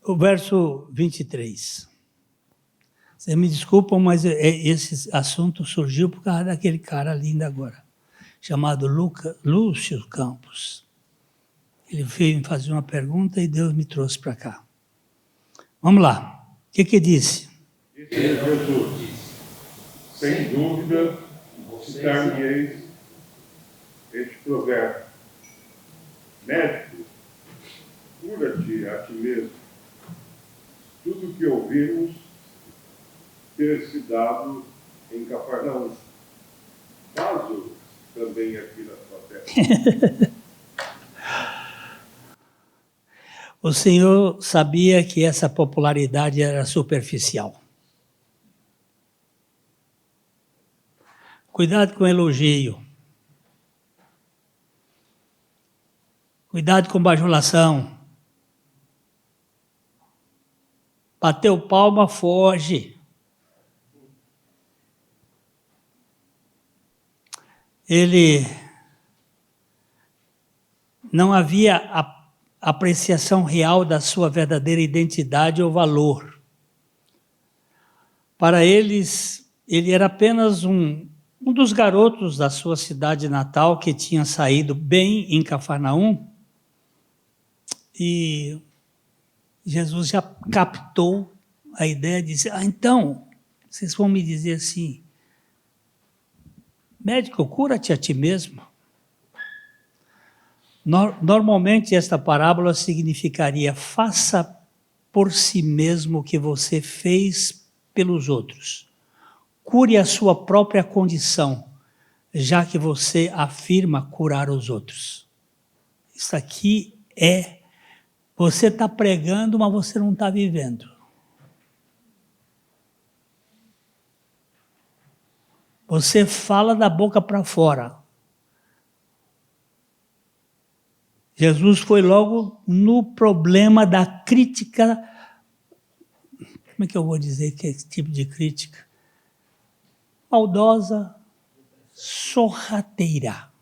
O verso 23. Vocês me desculpam, mas esse assunto surgiu por causa daquele cara lindo agora, chamado Lúcio Campos. Ele veio me fazer uma pergunta e Deus me trouxe para cá. Vamos lá. O que disse? Jesus disse: sem dúvida, citar-me-eis este provérbio: médico, cura-te a ti mesmo. Tudo o que ouvimos ter-se dado em Cafarnaum, faz-o também aqui na tua terra. O Senhor sabia que essa popularidade era superficial. Cuidado com o elogio. Cuidado com bajulação. Bateu palma, foge. Ele não havia apreciação real da sua verdadeira identidade ou valor. Para eles, ele era apenas um dos garotos da sua cidade natal que tinha saído bem em Cafarnaum, e Jesus já captou a ideia de dizer, então, vocês vão me dizer assim, médico, cura-te a ti mesmo. Normalmente, esta parábola significaria: faça por si mesmo o que você fez pelos outros. Cure a sua própria condição, já que você afirma curar os outros. Isso aqui você está pregando, mas você não está vivendo. Você fala da boca para fora. Jesus foi logo no problema da crítica. Como é que eu vou dizer que é esse tipo de crítica? Maldosa, sorrateira.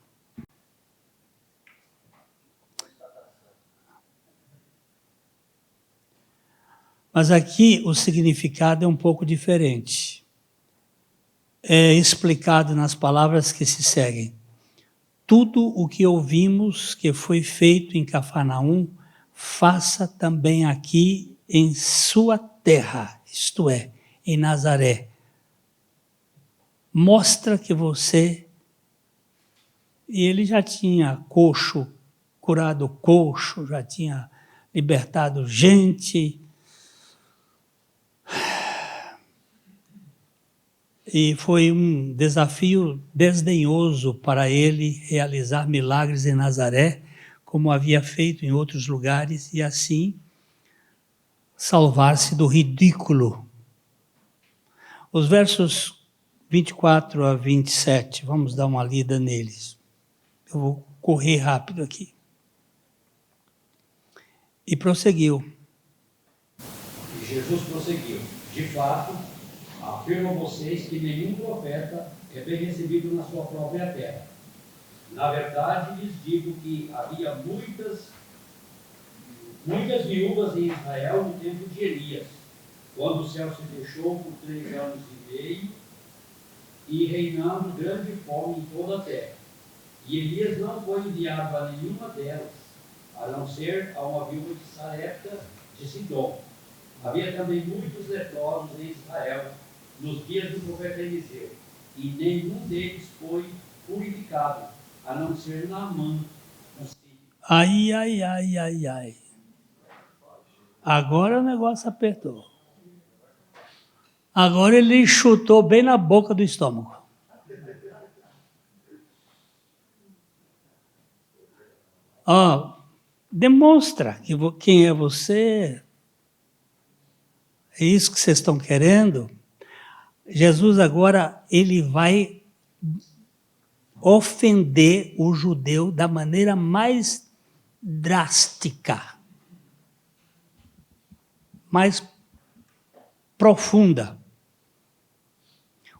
Mas aqui o significado é um pouco diferente. É explicado nas palavras que se seguem. Tudo o que ouvimos que foi feito em Cafarnaum, faça também aqui em sua terra, isto é, em Nazaré. Mostra que você... E ele já tinha curado coxo, já tinha libertado gente. E foi um desafio desdenhoso para ele realizar milagres em Nazaré, como havia feito em outros lugares, e assim salvar-se do ridículo. Os versos 24 a 27, vamos dar uma lida neles. Eu vou correr rápido aqui. E prosseguiu. E Jesus prosseguiu: de fato, afirmo a vocês que nenhum profeta é bem recebido na sua própria terra. Na verdade, lhes digo que havia muitas viúvas em Israel no tempo de Elias, quando o céu se fechou por 3 anos e meio, e reinando grande fome em toda a terra. E Elias não foi enviado a nenhuma delas, a não ser a uma viúva de Sarepta de Sidom. Havia também muitos leprosos em Israel nos dias do profeta Eliseu, e nenhum deles foi purificado, a não ser Naamã. Ai. Agora o negócio apertou. Agora ele chutou bem na boca do estômago. Demonstra quem é você. É isso que vocês estão querendo? Jesus agora, ele vai ofender o judeu da maneira mais drástica. mais profunda.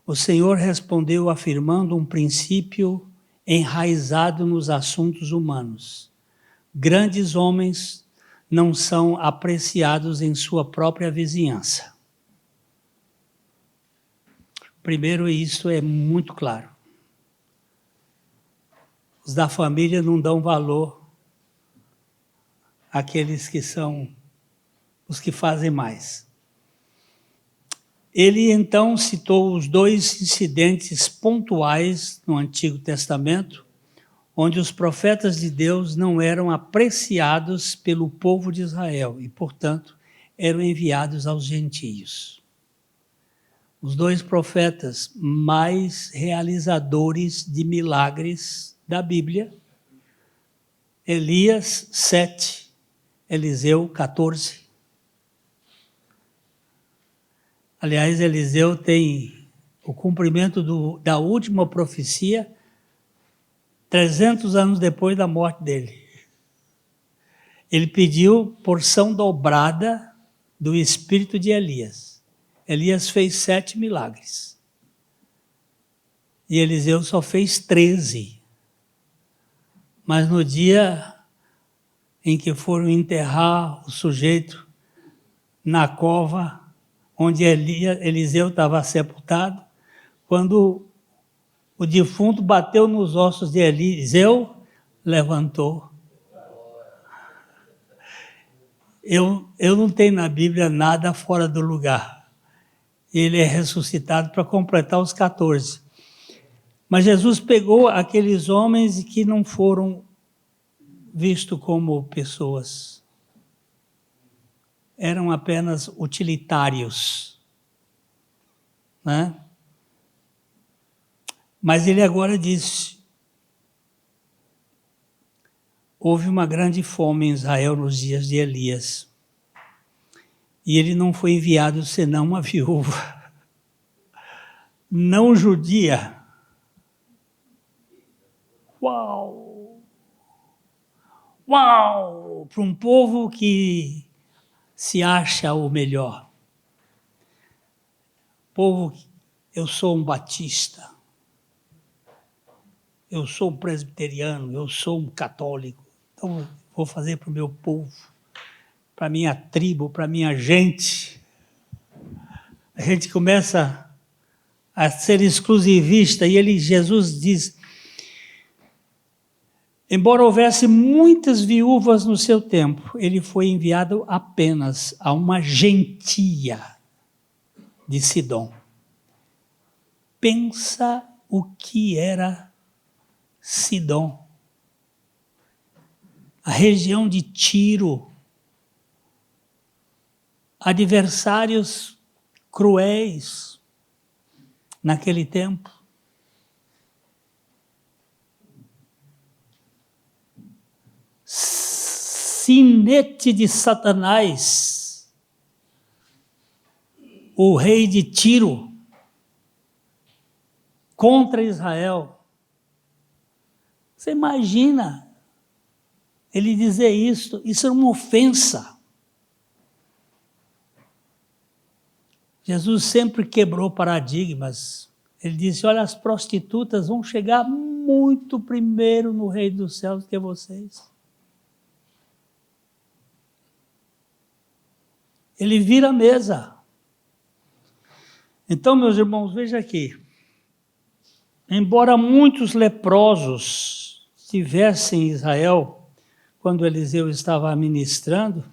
O Senhor respondeu afirmando um princípio enraizado nos assuntos humanos. Grandes homens não são apreciados em sua própria vizinhança. Primeiro, isso é muito claro. Os da família não dão valor àqueles que são os que fazem mais. Ele então citou os 2 incidentes pontuais no Antigo Testamento, onde os profetas de Deus não eram apreciados pelo povo de Israel e, portanto, eram enviados aos gentios. Os 2 profetas mais realizadores de milagres da Bíblia, Elias, 7, Eliseu, 14. Aliás, Eliseu tem o cumprimento da última profecia 300 anos depois da morte dele. Ele pediu porção dobrada do espírito de Elias. Elias fez 7 milagres. E Eliseu só fez 13. Mas no dia em que foram enterrar o sujeito na cova, onde Eliseu estava sepultado, quando o defunto bateu nos ossos de Eliseu, levantou. Eu não tenho na Bíblia nada fora do lugar. Ele é ressuscitado para completar os 14. Mas Jesus pegou aqueles homens que não foram vistos como pessoas. Eram apenas utilitários, né? Mas ele agora disse: houve uma grande fome em Israel nos dias de Elias, e ele não foi enviado senão uma viúva, não judia. Uau! Uau! Para um povo que se acha o melhor. Povo, eu sou um batista, eu sou um presbiteriano, eu sou um católico, então vou fazer para o meu povo, para a minha tribo, para a minha gente. A gente começa a ser exclusivista e Jesus diz: embora houvesse muitas viúvas no seu tempo, ele foi enviado apenas a uma gentia de Sidom. Pensa o que era Sidom. A região de Tiro. Adversários cruéis naquele tempo. Sinete de Satanás, o rei de Tiro, contra Israel. Você imagina ele dizer isso? Isso é uma ofensa. Jesus sempre quebrou paradigmas. Ele disse: olha, as prostitutas vão chegar muito primeiro no reino dos céus do que vocês. Ele vira a mesa. Então, meus irmãos, veja aqui. Embora muitos leprosos estivessem em Israel, quando Eliseu estava ministrando,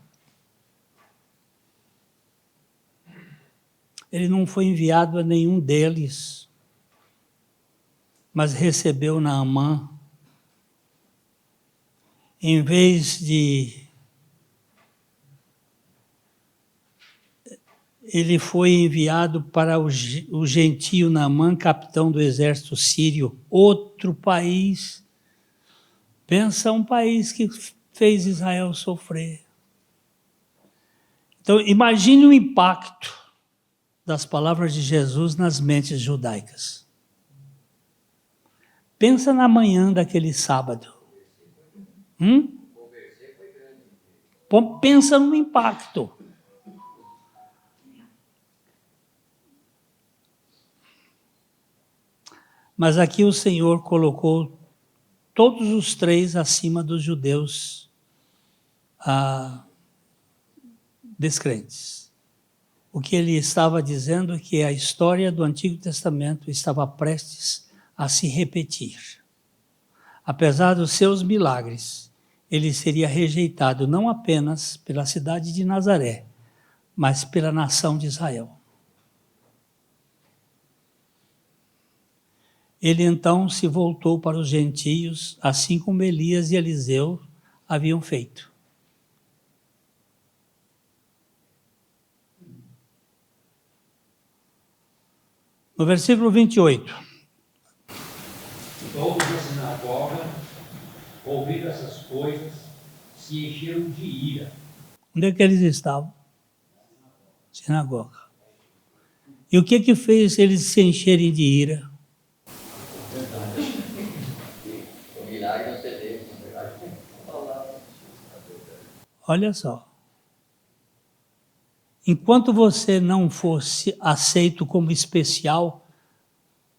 ele não foi enviado a nenhum deles, mas recebeu Naamã. Em vez de... ele foi enviado para o gentio Naamã, capitão do exército sírio, outro país. Pensa, um país que fez Israel sofrer. Então, imagine o impacto das palavras de Jesus nas mentes judaicas. Pensa na manhã daquele sábado. Pensa no impacto. Mas aqui o Senhor colocou todos os três acima dos judeus descrentes. O que ele estava dizendo é que a história do Antigo Testamento estava prestes a se repetir. Apesar dos seus milagres, ele seria rejeitado não apenas pela cidade de Nazaré, mas pela nação de Israel. Ele então se voltou para os gentios, assim como Elias e Eliseu haviam feito. No versículo 28. Todos na sinagoga, ouvindo essas coisas, se encheram de ira. Onde é que eles estavam? Sinagoga. E o que fez eles se encherem de ira? Olha só. Enquanto você não fosse aceito como especial,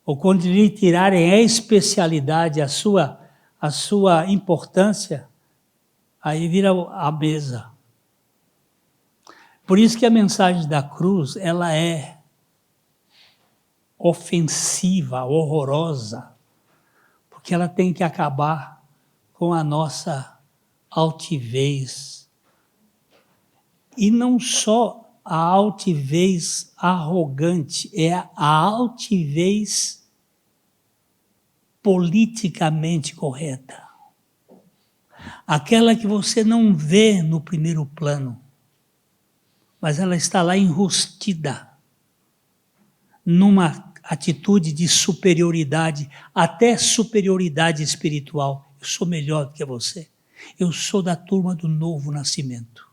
ou quando lhe tirarem a especialidade, a sua importância, aí vira a mesa. Por isso que a mensagem da cruz, ela é ofensiva, horrorosa, porque ela tem que acabar com a nossa altivez. E não só a altivez arrogante, é a altivez politicamente correta. Aquela que você não vê no primeiro plano, mas ela está lá enrustida, numa atitude de superioridade, até superioridade espiritual. Eu sou melhor do que você. Eu sou da turma do novo nascimento.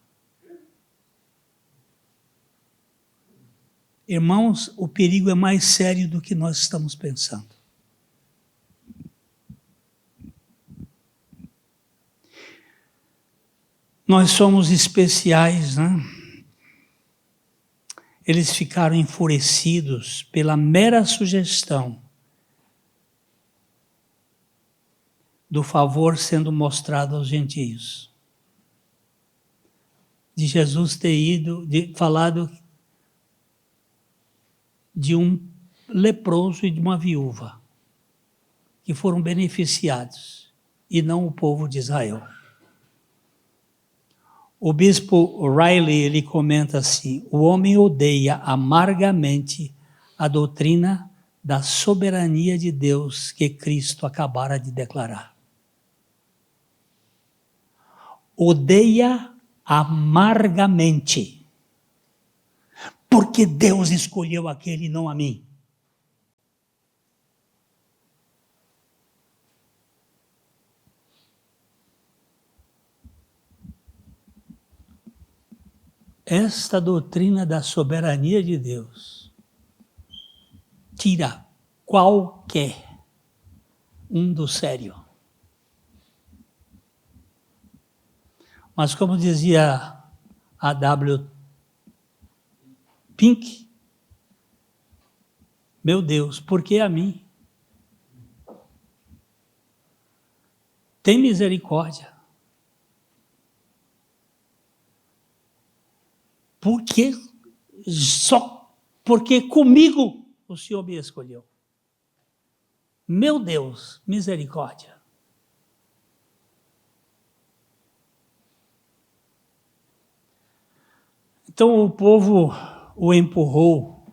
Irmãos, o perigo é mais sério do que nós estamos pensando. Nós somos especiais, né? Eles ficaram enfurecidos pela mera sugestão do favor sendo mostrado aos gentios. De Jesus ter falado de um leproso e de uma viúva, que foram beneficiados, e não o povo de Israel. O bispo Riley, ele comenta assim: o homem odeia amargamente a doutrina da soberania de Deus que Cristo acabara de declarar. Odeia amargamente, porque Deus escolheu aquele e não a mim. Esta doutrina da soberania de Deus tira qualquer um do sério. Mas como dizia a W. Pink, meu Deus, por que a mim? Tem misericórdia. Porque comigo o Senhor me escolheu. Meu Deus, misericórdia. Então o povo o empurrou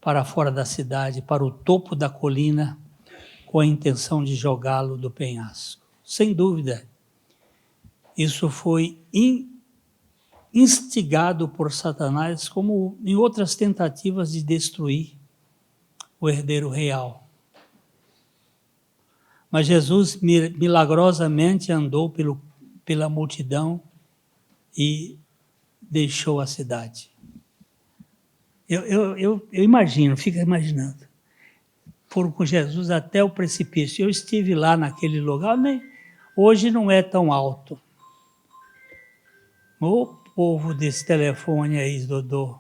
para fora da cidade, para o topo da colina, com a intenção de jogá-lo do penhasco. Sem dúvida, isso foi instigado por Satanás, como em outras tentativas de destruir o herdeiro real. Mas Jesus milagrosamente andou pela multidão e deixou a cidade. Eu imagino, fica imaginando. Foram com Jesus até o precipício. Eu estive lá naquele lugar, hoje não é tão alto. O povo desse telefone aí, Dodô.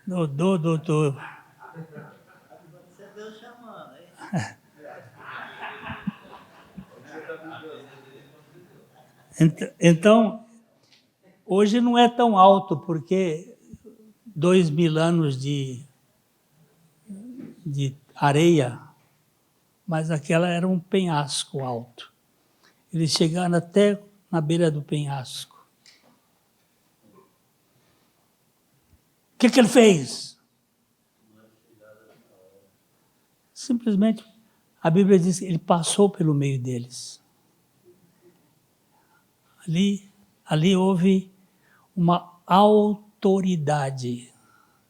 Você Deus chamando, hein? Então, hoje não é tão alto, porque 2.000 anos de areia, mas aquela era um penhasco alto. Eles chegaram até na beira do penhasco. O que ele fez? Simplesmente, a Bíblia diz que ele passou pelo meio deles. Ali houve uma autoridade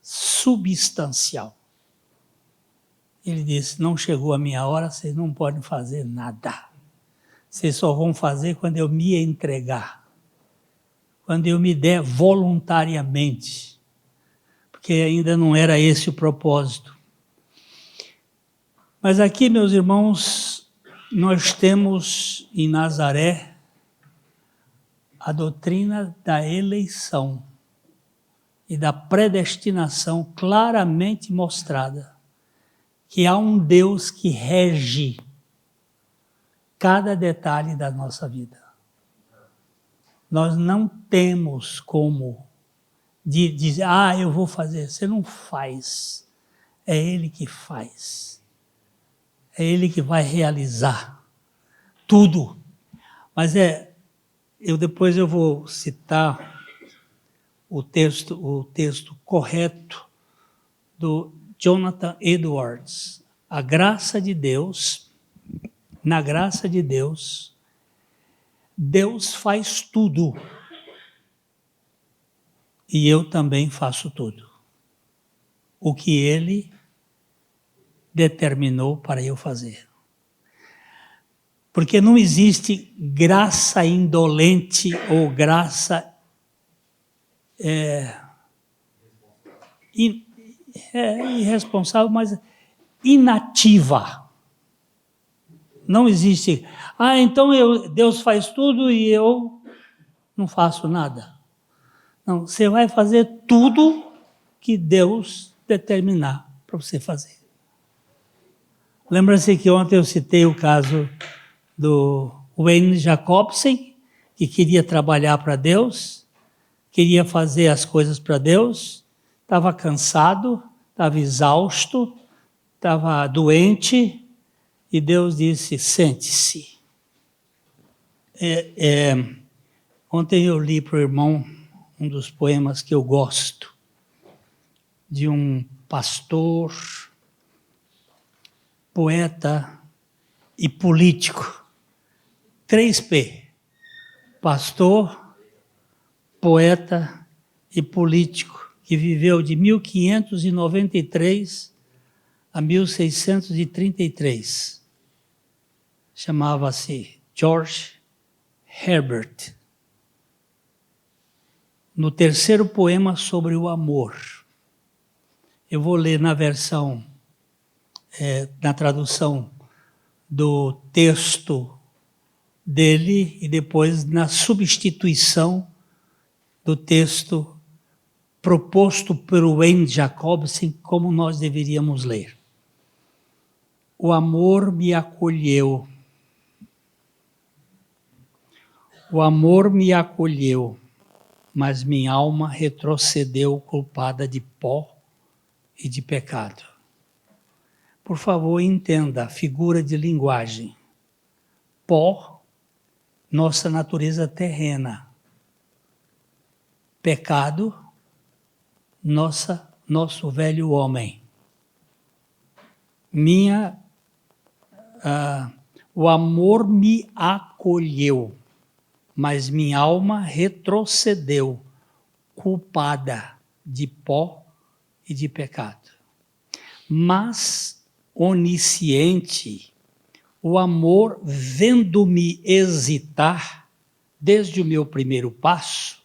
substancial. Ele disse, não chegou a minha hora, vocês não podem fazer nada. Vocês só vão fazer quando eu me entregar. Quando eu me der voluntariamente. Porque ainda não era esse o propósito. Mas aqui, meus irmãos, nós temos em Nazaré a doutrina da eleição e da predestinação claramente mostrada, que há um Deus que rege cada detalhe da nossa vida. Nós não temos como dizer, eu vou fazer. Você não faz. É Ele que faz. É Ele que vai realizar tudo. Mas depois eu vou citar o texto correto do Jonathan Edwards. A graça de Deus, na graça de Deus, Deus faz tudo. E eu também faço tudo. O que Ele determinou para eu fazer. Porque não existe graça indolente ou graça irresponsável, mas inativa. Não existe. Então Deus faz tudo e eu não faço nada. Não, você vai fazer tudo que Deus determinar para você fazer. Lembra-se que ontem eu citei o caso do Wayne Jacobsen, que queria trabalhar para Deus, queria fazer as coisas para Deus, estava cansado, estava exausto, estava doente, e Deus disse, sente-se. Ontem eu li para o irmão um dos poemas que eu gosto, de um pastor, poeta e político. 3P. Pastor, poeta e político, que viveu de 1593 a 1633. Chamava-se George Herbert. No terceiro poema sobre o amor. Eu vou ler na versão, na tradução do texto dele e depois na substituição do texto proposto pelo Wayne Jacobsen, como nós deveríamos ler. O amor me acolheu. O amor me acolheu, mas minha alma retrocedeu culpada de pó e de pecado. Por favor, entenda a figura de linguagem. Pó, nossa natureza terrena. Pecado, nosso velho homem. O amor me acolheu, mas minha alma retrocedeu, culpada de pó e de pecado. Mas, onisciente, o amor, vendo-me hesitar, desde o meu primeiro passo,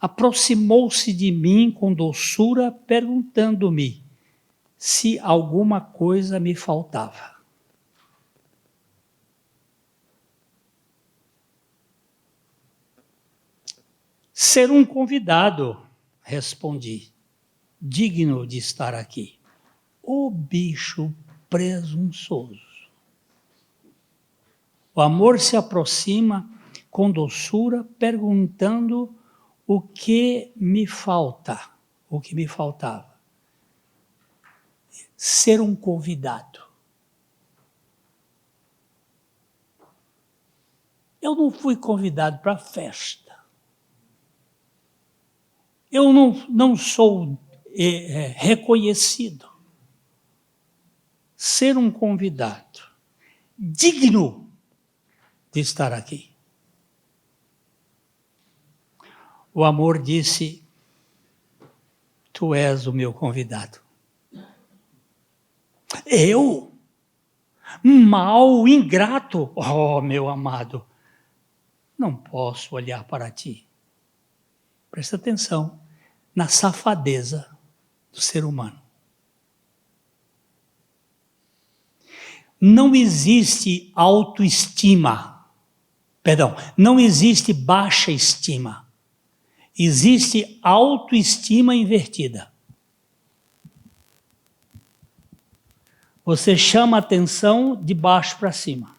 aproximou-se de mim com doçura, perguntando-me se alguma coisa me faltava. Ser um convidado, respondi, digno de estar aqui. O bicho presunçoso. O amor se aproxima com doçura, perguntando o que me falta, o que me faltava. Ser um convidado. Eu não fui convidado para a festa. Eu não sou reconhecido. Ser um convidado digno de estar aqui. O amor disse, tu és o meu convidado. Eu? Mau, ingrato, oh meu amado, não posso olhar para ti. Presta atenção na safadeza do ser humano. Não existe autoestima, não existe baixa estima. Existe autoestima invertida. Você chama a atenção de baixo para cima.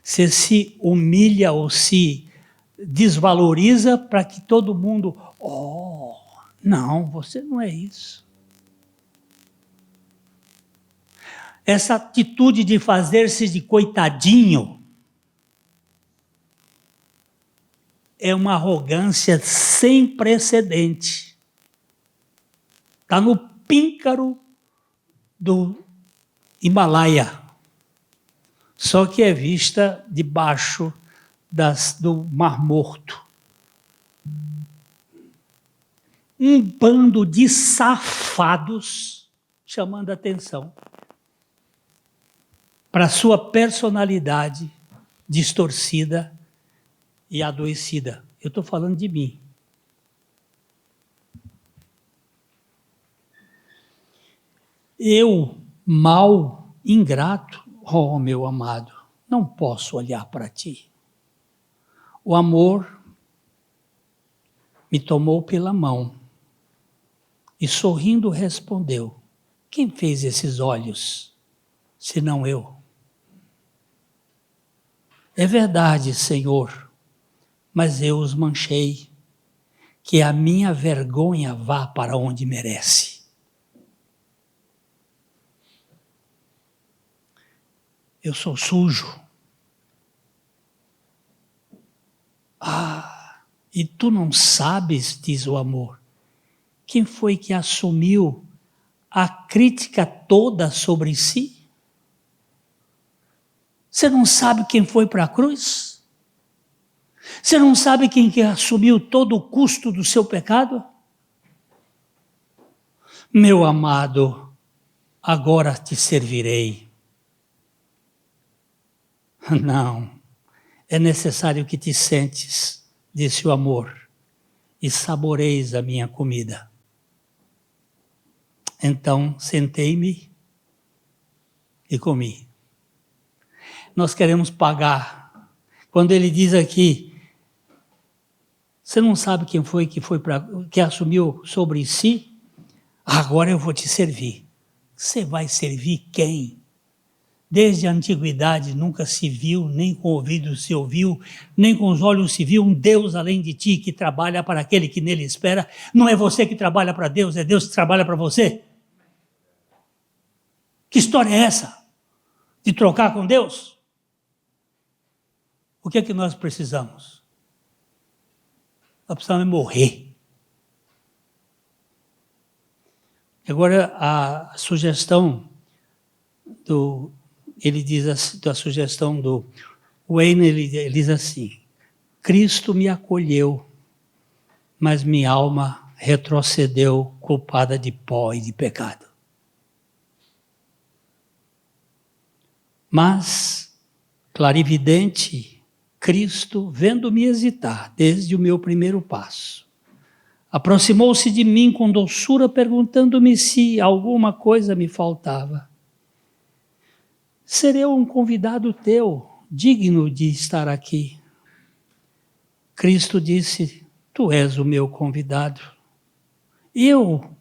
Você se humilha ou se desvaloriza para que todo mundo... Oh, não, você não é isso. Essa atitude de fazer-se de coitadinho é uma arrogância sem precedente. Está no píncaro do Himalaia, só que é vista debaixo do Mar Morto. Um bando de safados chamando a atenção para sua personalidade distorcida e adoecida. Eu estou falando de mim. Eu, mau, ingrato, oh meu amado, não posso olhar para ti. O amor me tomou pela mão e sorrindo respondeu, quem fez esses olhos, senão eu? É verdade, Senhor, mas eu os manchei, que a minha vergonha vá para onde merece. Eu sou sujo. Ah, e tu não sabes, diz o amor, quem foi que assumiu a crítica toda sobre si? Você não sabe quem foi para a cruz? Você não sabe quem que assumiu todo o custo do seu pecado? Meu amado, agora te servirei. Não, é necessário que te sentes, disse o amor, e saboreis a minha comida. Então sentei-me e comi. Nós queremos pagar. Quando ele diz aqui, você não sabe quem foi que assumiu sobre si? Agora eu vou te servir. Você vai servir quem? Desde a antiguidade nunca se viu, nem com o ouvido se ouviu, nem com os olhos se viu um Deus além de ti que trabalha para aquele que nele espera. Não é você que trabalha para Deus, é Deus que trabalha para você. Que história é essa? De trocar com Deus? O que é que nós precisamos? Nós precisamos morrer. Agora, a sugestão ele diz assim, da sugestão do Wayne, ele diz assim, Cristo me acolheu, mas minha alma retrocedeu culpada de pó e de pecado. Mas, clarividente, Cristo, vendo-me hesitar desde o meu primeiro passo, aproximou-se de mim com doçura, perguntando-me se alguma coisa me faltava. Serei um convidado teu, digno de estar aqui. Cristo disse, tu és o meu convidado. Eu,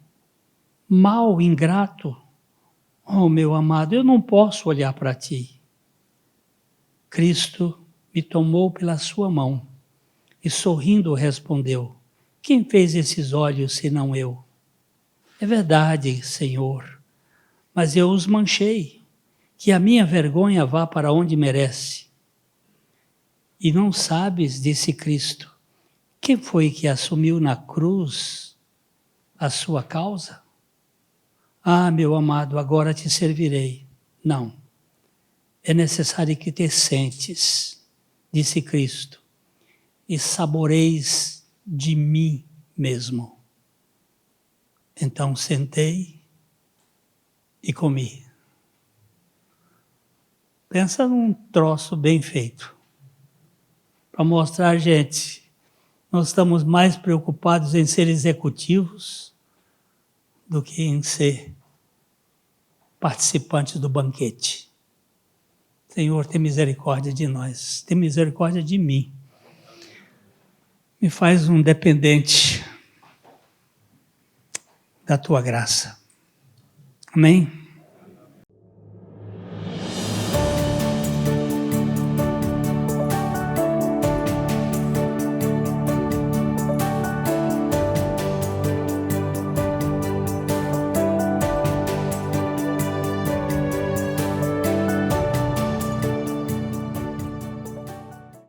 mau, ingrato, oh meu amado, eu não posso olhar para ti. Cristo me tomou pela sua mão e sorrindo respondeu: quem fez esses olhos senão eu? É verdade, Senhor, mas eu os manchei, que a minha vergonha vá para onde merece. E não sabes, disse Cristo, quem foi que assumiu na cruz a sua causa? Ah, meu amado, agora te servirei. Não, é necessário que te sentes, disse Cristo, e saboreis de mim mesmo. Então sentei e comi. Pensa num troço bem feito. Para mostrar, gente, nós estamos mais preocupados em ser executivos do que em ser participantes do banquete. Senhor, tem misericórdia de nós, tem misericórdia de mim. Me faz um dependente da tua graça. Amém?